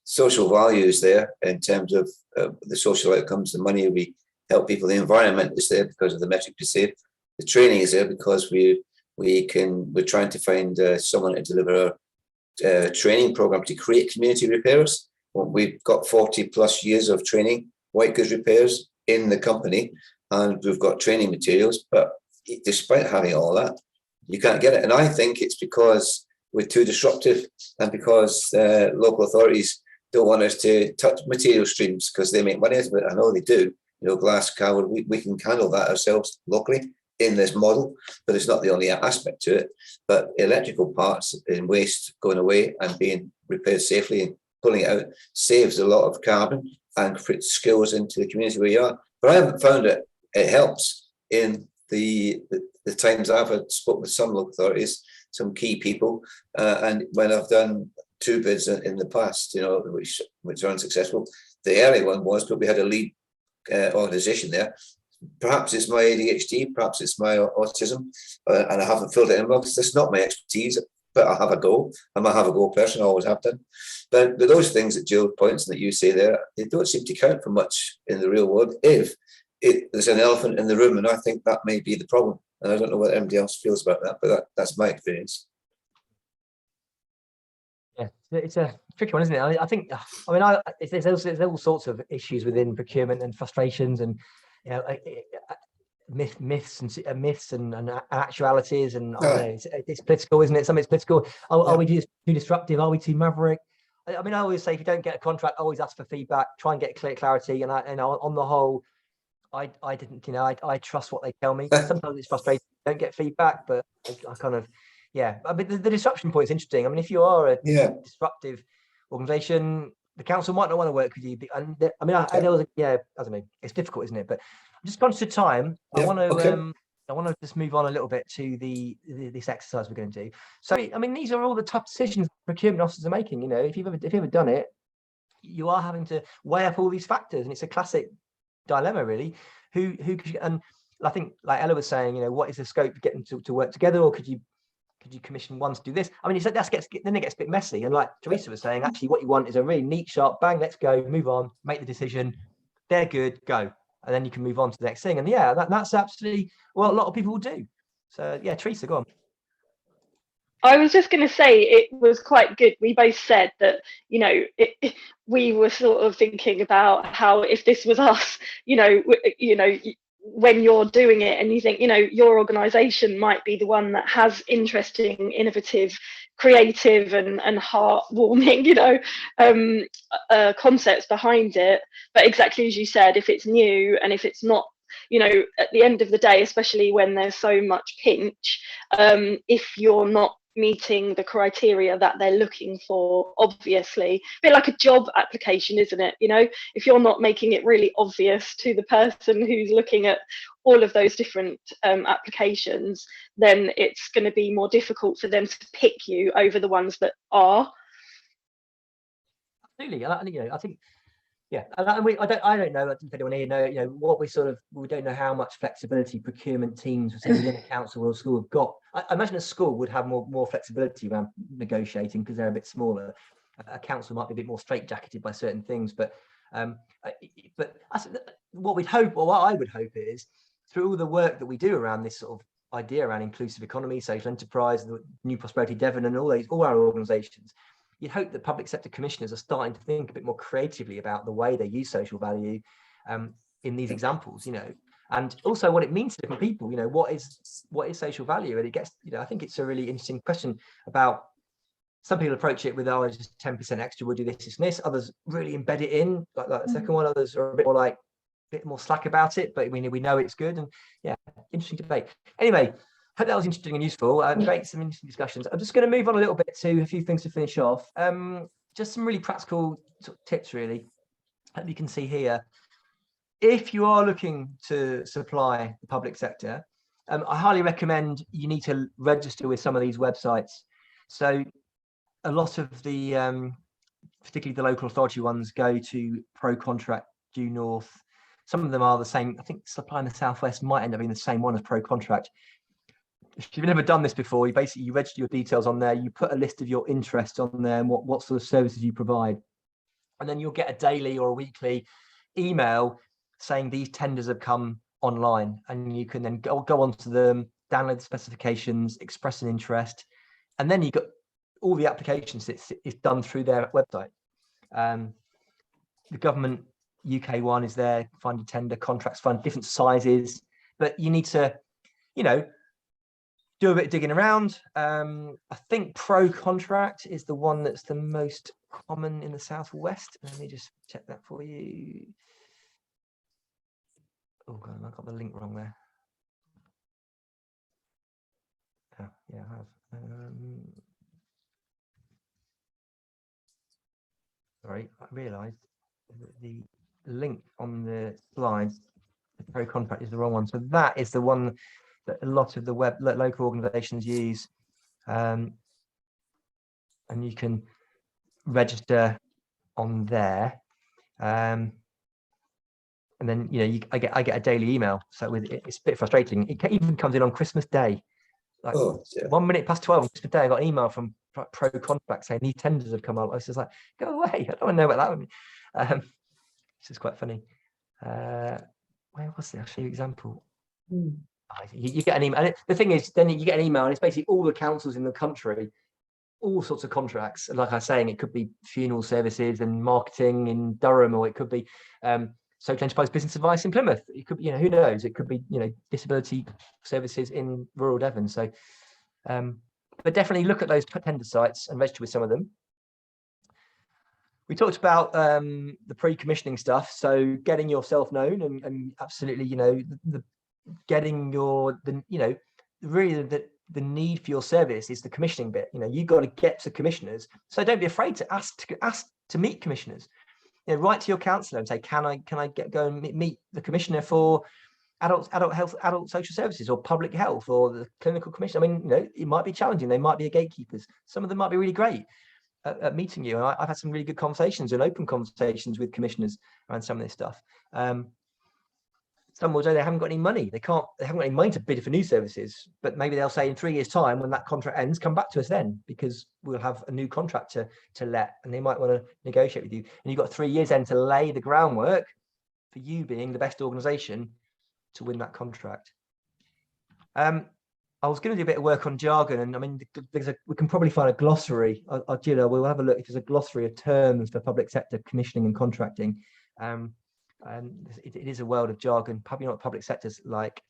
social value is there in terms of the social outcomes, the money we help people. The environment is there because of the metric to save. The training is there because we're trying to find someone to deliver a training program to create community repairers. We've got 40 plus years of training white goods repairs in the company, and we've got training materials, but despite having all that, you can't get it. And I think it's because we're too disruptive, and because local authorities don't want us to touch material streams because they make money out of it. I know they do. You know, glass, cardboard, we can handle that ourselves locally in this model, but it's not the only aspect to it. But electrical parts in waste going away and being repaired safely and pulling it out saves a lot of carbon and puts skills into the community where you are. But I haven't found it helps in the times I've spoken with some local authorities, some key people, and when I've done 2 bids in the past, you know, which are unsuccessful. The early one was, but we had a lead organisation there. Perhaps it's my ADHD, perhaps it's my autism, and I haven't filled it in well because that's not my expertise. But I'll have a go. I'm a have a go person. I always have done. But those things that Jill points and that you say there, they don't seem to count for much in the real world. If there's an elephant in the room, and I think that may be the problem. And I don't know what anybody else feels about that, but that's my experience. Yeah, it's a tricky one, isn't it? I think, there's all sorts of issues within procurement and frustrations, and you know, myths and actualities, and it's political, isn't it? Some of it's political. Are we too disruptive? Are we too maverick? I mean, I always say if you don't get a contract, always ask for feedback. Try and get clarity. And on the whole, I didn't, you know, I trust what they tell me. Sometimes it's frustrating, don't get feedback, but I kind of, yeah. I mean, the disruption point is interesting. I mean, if you are a disruptive organisation, the council might not want to work with you. And I mean, I don't know. It's difficult, isn't it? But I'm just conscious of time. I want to just move on a little bit to this exercise we're going to do. So, I mean, these are all the tough decisions procurement officers are making. You know, if you've ever done it, you are having to weigh up all these factors, and it's a classic dilemma, really. And I think, like Ella was saying, you know, what is the scope to get them to work together, or could you commission one to do this? I mean, then it gets a bit messy. And like Teresa was saying, actually, what you want is a really neat, sharp, bang, let's go, move on, make the decision. They're good, go, and then you can move on to the next thing. And yeah, that's absolutely what a lot of people will do. So yeah, Teresa, go on. I was just going to say it was quite good. We both said that, you know, we were sort of thinking about how if this was us, you know, when you're doing it and you think, you know, your organisation might be the one that has interesting, innovative, creative and heartwarming, you know, concepts behind it. But exactly as you said, if it's new and if it's not, you know, at the end of the day, especially when there's so much pinch, if you're not meeting the criteria that they're looking for, obviously, a bit like a job application, isn't it? You know, if you're not making it really obvious to the person who's looking at all of those different applications, then it's going to be more difficult for them to pick you over the ones that are. Absolutely. You know, I think, yeah, and I don't know if anyone here know, you know, what we don't know how much flexibility procurement teams within a council or a school have got. I imagine a school would have more flexibility around negotiating because they're a bit smaller. A council might be a bit more straitjacketed by certain things, but what we'd hope, or what I would hope, is through all the work that we do around this sort of idea around inclusive economy, social enterprise, the New Prosperity Devon, and all our organisations, you'd hope that public sector commissioners are starting to think a bit more creatively about the way they use social value in these examples, you know, and also what it means to different people. You know, what is social value? And it gets, you know, I think it's a really interesting question about, some people approach it with, oh, it's just 10% extra, we'll do this and this. Others really embed it in, like the second one. Others are a bit more slack about it, but we know it's good. And yeah, interesting debate. Anyway, hope that was interesting and useful. Great, some interesting discussions. I'm just going to move on a little bit to a few things to finish off. Just some really practical tips, really, that you can see here. If you are looking to supply the public sector, I highly recommend you need to register with some of these websites. So a lot of the, particularly the local authority ones, go to Pro Contract, Due North. Some of them are the same. I think Supply in the Southwest might end up being the same one as Pro Contract. If you've never done this before, you register your details on there, you put a list of your interests on there and what sort of services you provide. And then you'll get a daily or a weekly email saying these tenders have come online, and you can then go onto them, download the specifications, express an interest, and then you got all the applications. It's done through their website. The government UK one is there, find a tender, contracts, find different sizes, but you need to, you know, do a bit of digging around. I think Pro Contract is the one that's the most common in the Southwest. Let me just check that for you. Oh God, I got the link wrong there. Oh, yeah, I have. Sorry, I realised the link on the slide, the Pro Contract, is the wrong one. So that is the one that a lot of the local organisations use, and you can register on there. And then, you know, I get a daily email. So it's a bit frustrating. It even comes in on Christmas Day. Like 1 minute past 12 on Christmas Day, I got an email from Pro Contract saying these tenders have come out. I was just like, go away! I don't want to know about that. This is quite funny. Where was it? I'll show you an example. You get an email. And the thing is, then you get an email, and it's basically all the councils in the country, all sorts of contracts. Like I was saying, it could be funeral services and marketing in Durham, or it could be social enterprise business advice in Plymouth. It could be, you know, who knows? It could be, you know, disability services in rural Devon. So, but definitely look at those tender sites and register with some of them. We talked about the pre-commissioning stuff, so getting yourself known and absolutely, you know, getting really the need for your service is the commissioning bit. You know, you've got to get to commissioners, so don't be afraid to ask to meet commissioners. You know, write to your councillor and say, can I go and meet the commissioner for adult health, adult social services, or public health, or the clinical commission? I mean, you know, it might be challenging. They might be gatekeepers. Some of them might be really great at meeting you. And I've had some really good conversations and open conversations with commissioners around some of this stuff. some will say they haven't got any money. They haven't got any money to bid for new services, but maybe they'll say in 3 years' time, when that contract ends, come back to us then, because we'll have a new contract to let, and they might want to negotiate with you. And you've got 3 years then to lay the groundwork for you being the best organisation to win that contract. I was going to do a bit of work on jargon, and I mean, we can probably find a glossary. Gina, we'll have a look if there's a glossary of terms for public sector commissioning and contracting. It is a world of jargon. Probably not public sector's like.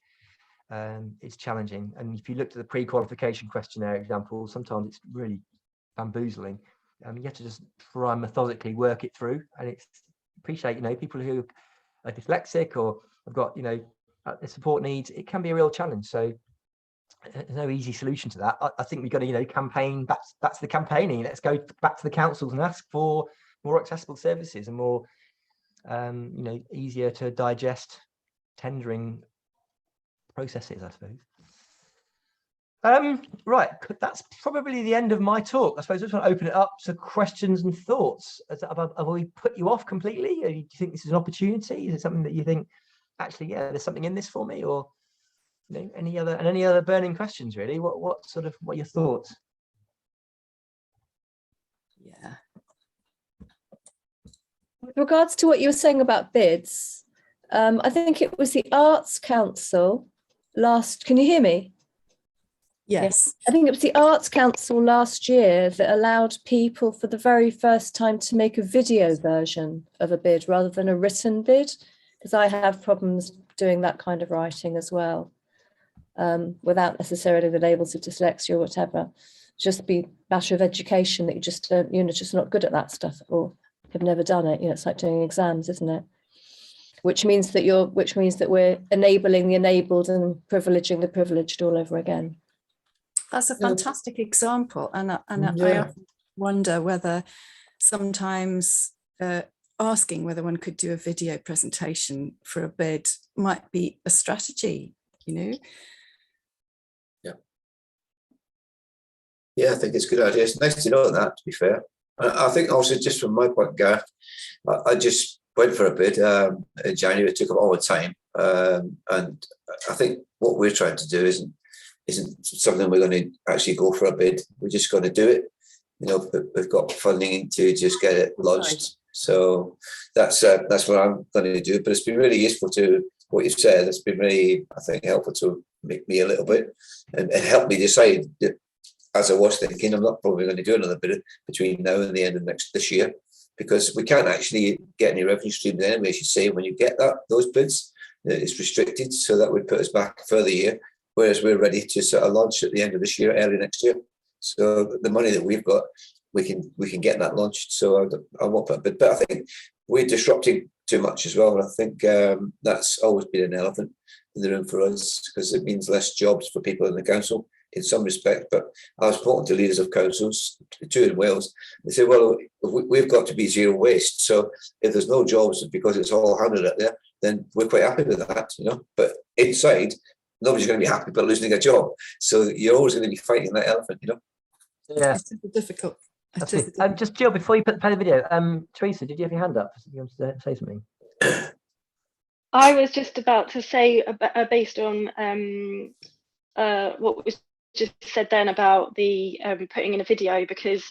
It's challenging, and if you looked at the pre-qualification questionnaire example, sometimes it's really bamboozling. You have to just try and methodically work it through, and it's appreciate people who are dyslexic or have got the support needs. It can be a real challenge. So there's no easy solution to that. I think we've got to campaign. That's the campaigning. Let's go back to the councils and ask for more accessible services and more easier to digest tendering processes, I suppose. Right, that's probably the end of my talk. I suppose I just want to open it up to questions and thoughts. Have we put you off completely? Or do you think this is an opportunity? Is it something that you think, actually, yeah, there's something in this for me? Or any other burning questions, really? What are your thoughts? Yeah. With regards to what you were saying about bids, I think it was the Arts Council can you hear me? Yes. I think it was the Arts Council last year that allowed people for the very first time to make a video version of a bid rather than a written bid, because I have problems doing that kind of writing as well, without necessarily the labels of dyslexia or whatever. Just be a matter of education that you just don't, just not good at that stuff or have never done it. It's like doing exams, isn't it? Which means that we're enabling the enabled and privileging the privileged all over again. That's a fantastic example, and I often wonder whether sometimes asking whether one could do a video presentation for a bid might be a strategy. Yeah, I think it's a good idea. It's nice to know that, to be fair. I think also, just from my point, Gareth, I just went for a bid in January. It took up all the time, and I think what we're trying to do isn't something we're going to actually go for a bid. We're just going to do it. We've got funding to just get it launched. Right. So that's what I'm going to do. But it's been really useful to what you've said. It's been really, I think, helpful to make me a little bit and help me decide that, as I was thinking, I'm not probably going to do another bid between now and the end of this year, because we can't actually get any revenue streams anyway, as you say, when you get those bids. It's restricted, so that would put us back a further year, whereas we're ready to sort of launch at the end of this year, early next year. So the money that we've got, we can get that launched. So I won't put a bid, but I think we're disrupting too much as well. And I think that's always been an elephant in the room for us, because it means less jobs for people in the council in some respect. But I was talking to leaders of councils, two in Wales. They say, well, we've got to be zero waste. So if there's no jobs because it's all handed out there, then we're quite happy with that, But inside, nobody's going to be happy about losing a job. So you're always going to be fighting that elephant, Yeah, it's difficult. Just Jill, before you play the video, Teresa, did you have your hand up? You want to say something? I was just about to say, based on what was just said then about the putting in a video, because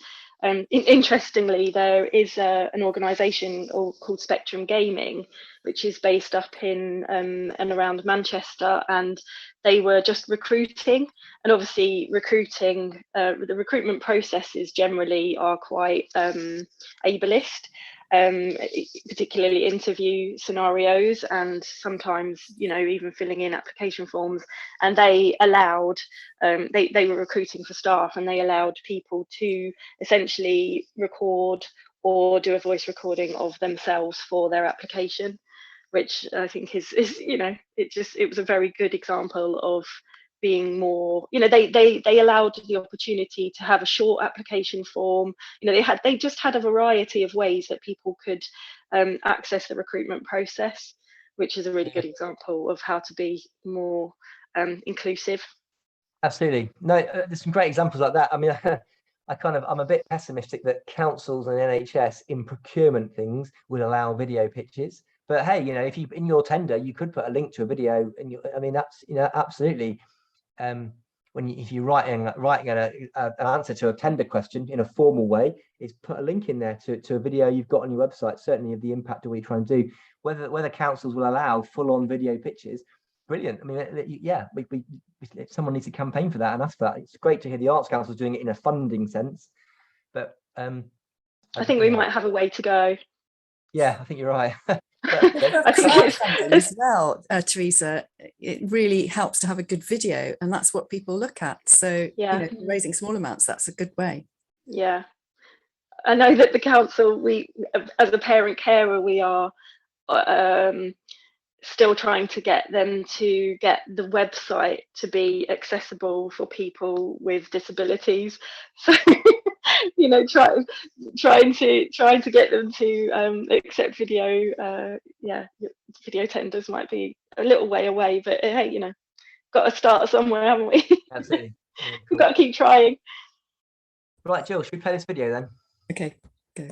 interestingly, there is an organisation called Spectrum Gaming, which is based up in and around Manchester, and they were just recruiting. And obviously, the recruitment processes generally are quite ableist, particularly interview scenarios, and sometimes even filling in application forms. And they allowed they were recruiting for staff, and they allowed people to essentially record or do a voice recording of themselves for their application, which I think is it was a very good example of being more, they allowed the opportunity to have a short application form. They just had a variety of ways that people could access the recruitment process, which is a really good example of how to be more inclusive. Absolutely. No, there's some great examples like that. I mean, I'm a bit pessimistic that councils and NHS in procurement things would allow video pitches. But hey, you know, if you in your tender, you could put a link to a video, and I mean, that's, you know, absolutely. If you're writing an answer to a tender question in a formal way, is put a link in there to a video you've got on your website, certainly of the impact that we try and do. Whether councils will allow full-on video pitches, brilliant. I mean, yeah, if someone needs to campaign for that and ask for that. It's great to hear the Arts Council doing it in a funding sense, but I think we might have a way to go. Yeah, I think you're right. I think it's as well, Teresa, it really helps to have a good video, and that's what people look at. So, yeah, you know, raising small amounts, that's a good way. Yeah, I know that the council, we as a parent carer, we are still trying to get them to get the website to be accessible for people with disabilities. So, you know, trying to get them to accept video. Yeah, video tenders might be a little way away, but hey, you know, got to start somewhere, haven't we? Absolutely. Yeah, cool. We've got to keep trying. Right, Jill, should we play this video then? Okay, go.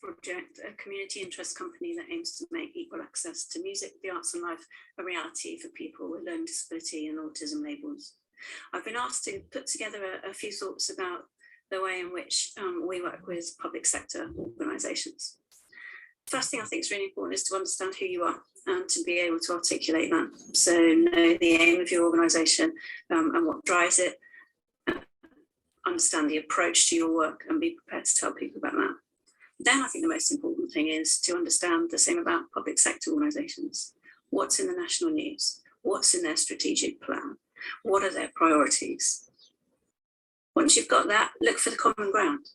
Project, a community interest company that aims to make equal access to music, the arts and life a reality for people with learning disability and autism labels. I've been asked to put together a few thoughts about the way in which we work with public sector organisations. First thing I think is really important is to understand who you are and to be able to articulate that. So know the aim of your organisation and what drives it, understand the approach to your work and be prepared to tell people about that. Then I think the most important thing is to understand the same about public sector organisations. What's in the national news? What's in their strategic plan? What are their priorities? Once you've got that, look for the common ground.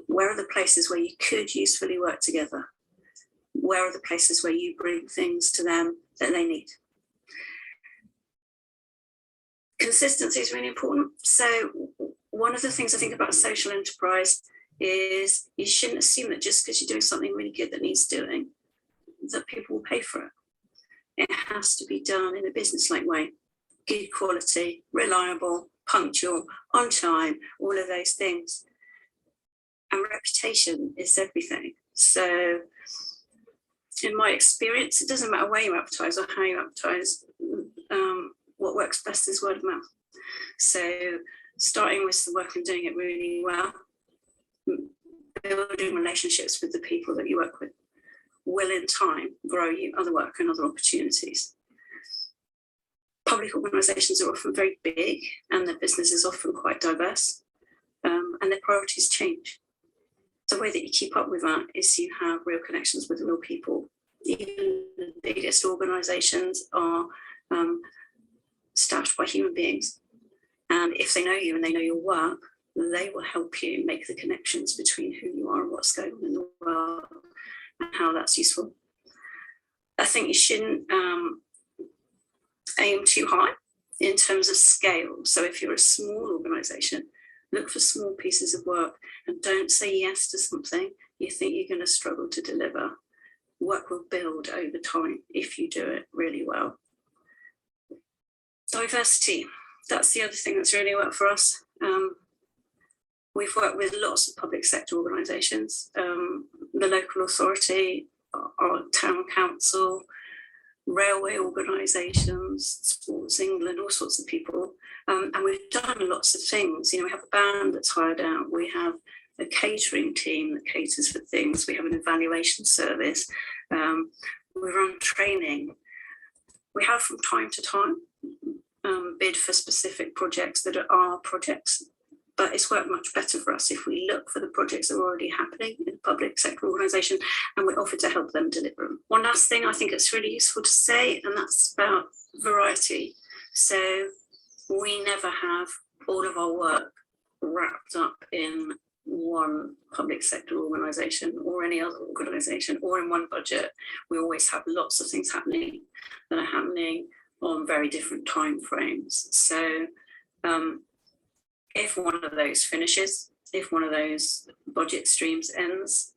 Where are the places where you could usefully work together? Where are the places where you bring things to them that they need? Consistency is really important. So one of the things I think about social enterprise is you shouldn't assume that just because you're doing something really good that needs doing, that people will pay for it. It has to be done in a business-like way, good quality, reliable, punctual, on time, all of those things. And reputation is everything. So in my experience, it doesn't matter where you advertise or how you advertise, what works best is word of mouth. So starting with the work and doing it really well, building relationships with the people that you work with will in time grow you other work and other opportunities. Public organisations are often very big and their business is often quite diverse, and their priorities change. The way that you keep up with that is you have real connections with real people. Even the biggest organisations are staffed by human beings, and if they know you and they know your work, they will help you make the connections between who you are and what's going on in the world and how that's useful. I think you shouldn't aim too high in terms of scale. So if you're a small organisation, look for small pieces of work and don't say yes to something you think you're going to struggle to deliver. Work will build over time if you do it really well. Diversity, that's the other thing that's really worked for us. We've worked with lots of public sector organisations, the local authority, our town council, railway organisations, Sports England, all sorts of people. And we've done lots of things. You know, we have a band that's hired out. We have a catering team that caters for things. We have an evaluation service. We run training. We have from time to time bid for specific projects that are our projects. But it's worked much better for us if we look for the projects that are already happening in a public sector organisation and we offer to help them deliver them. One last thing I think it's really useful to say, and that's about variety. So we never have all of our work wrapped up in one public sector organisation or any other organisation or in one budget. We always have lots of things happening that are happening on very different time frames. So if one of those finishes, if one of those budget streams ends,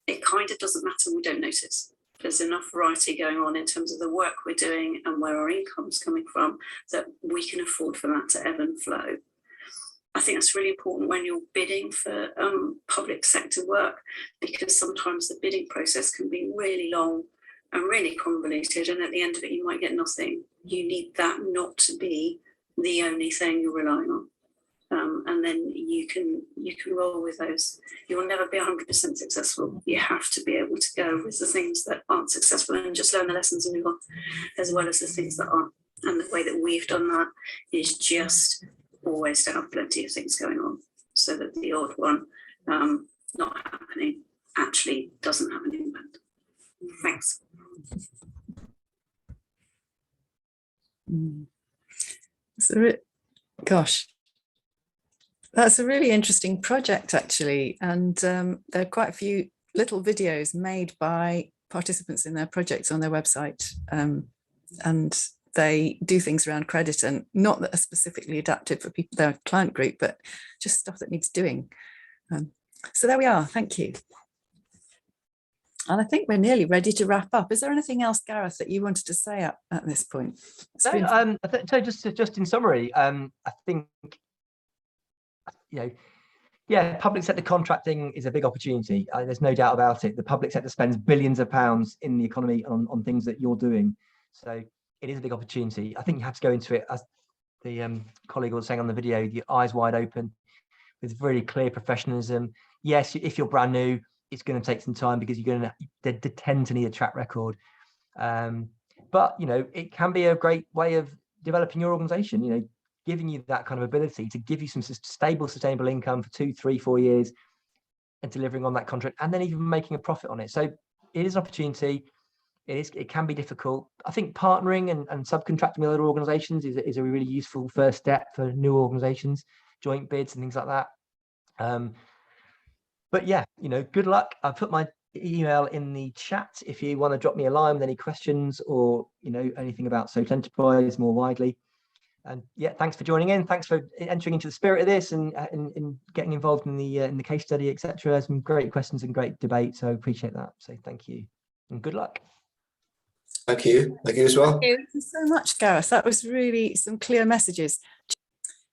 it kind of doesn't matter, we don't notice. there's enough variety going on in terms of the work we're doing and where our income's coming from, that we can afford for that to ebb and flow. I think that's really important when you're bidding for public sector work, because sometimes the bidding process can be really long and really convoluted, and at the end of it you might get nothing. You need that not to be the only thing you're relying on, and then you can roll with those. You will never be 100% successful. You have to be able to go with the things that aren't successful and just learn the lessons and move on, as well as the things that are. And the way that we've done that is just always to have plenty of things going on, so that the odd one not happening actually doesn't have an impact. Thanks. Gosh, that's a really interesting project, actually. And there are quite a few little videos made by participants in their projects on their website. And they do things around credit, and not that are specifically adapted for people, their client group, but just stuff that needs doing. So there we are. Thank you. And I think we're nearly ready to wrap up. Is there anything else, Gareth, that you wanted to say at this point? No, so just in summary, I think, yeah, public sector contracting is a big opportunity. There's no doubt about it. The public sector spends billions of pounds in the economy on things that you're doing. So it is a big opportunity. I think you have to go into it, as the colleague was saying on the video, your eyes wide open, with really clear professionalism. Yes, if you're brand new, it's going to take some time, because you're going to tend to need a track record. But, it can be a great way of developing your organization, giving you that kind of ability to give you some stable, sustainable income for 2, 3, 4 years, and delivering on that contract, and then even making a profit on it. So it is an opportunity. It can be difficult. I think partnering and subcontracting with other organizations is a really useful first step for new organizations, joint bids and things like that. But yeah, good luck. I've put my email in the chat if you want to drop me a line with any questions, or anything about social enterprise more widely. And yeah, thanks for joining in. Thanks for entering into the spirit of this and getting involved in the case study, etc. Some great questions and great debate. So I appreciate that. So thank you and good luck. Thank you. Thank you as well. Thank you so much, Gareth. That was really some clear messages.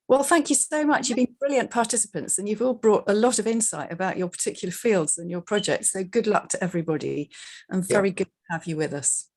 Well, thank you so much. You've been brilliant participants, and you've all brought a lot of insight about your particular fields and your projects. So good luck to everybody, and very good to have you with us.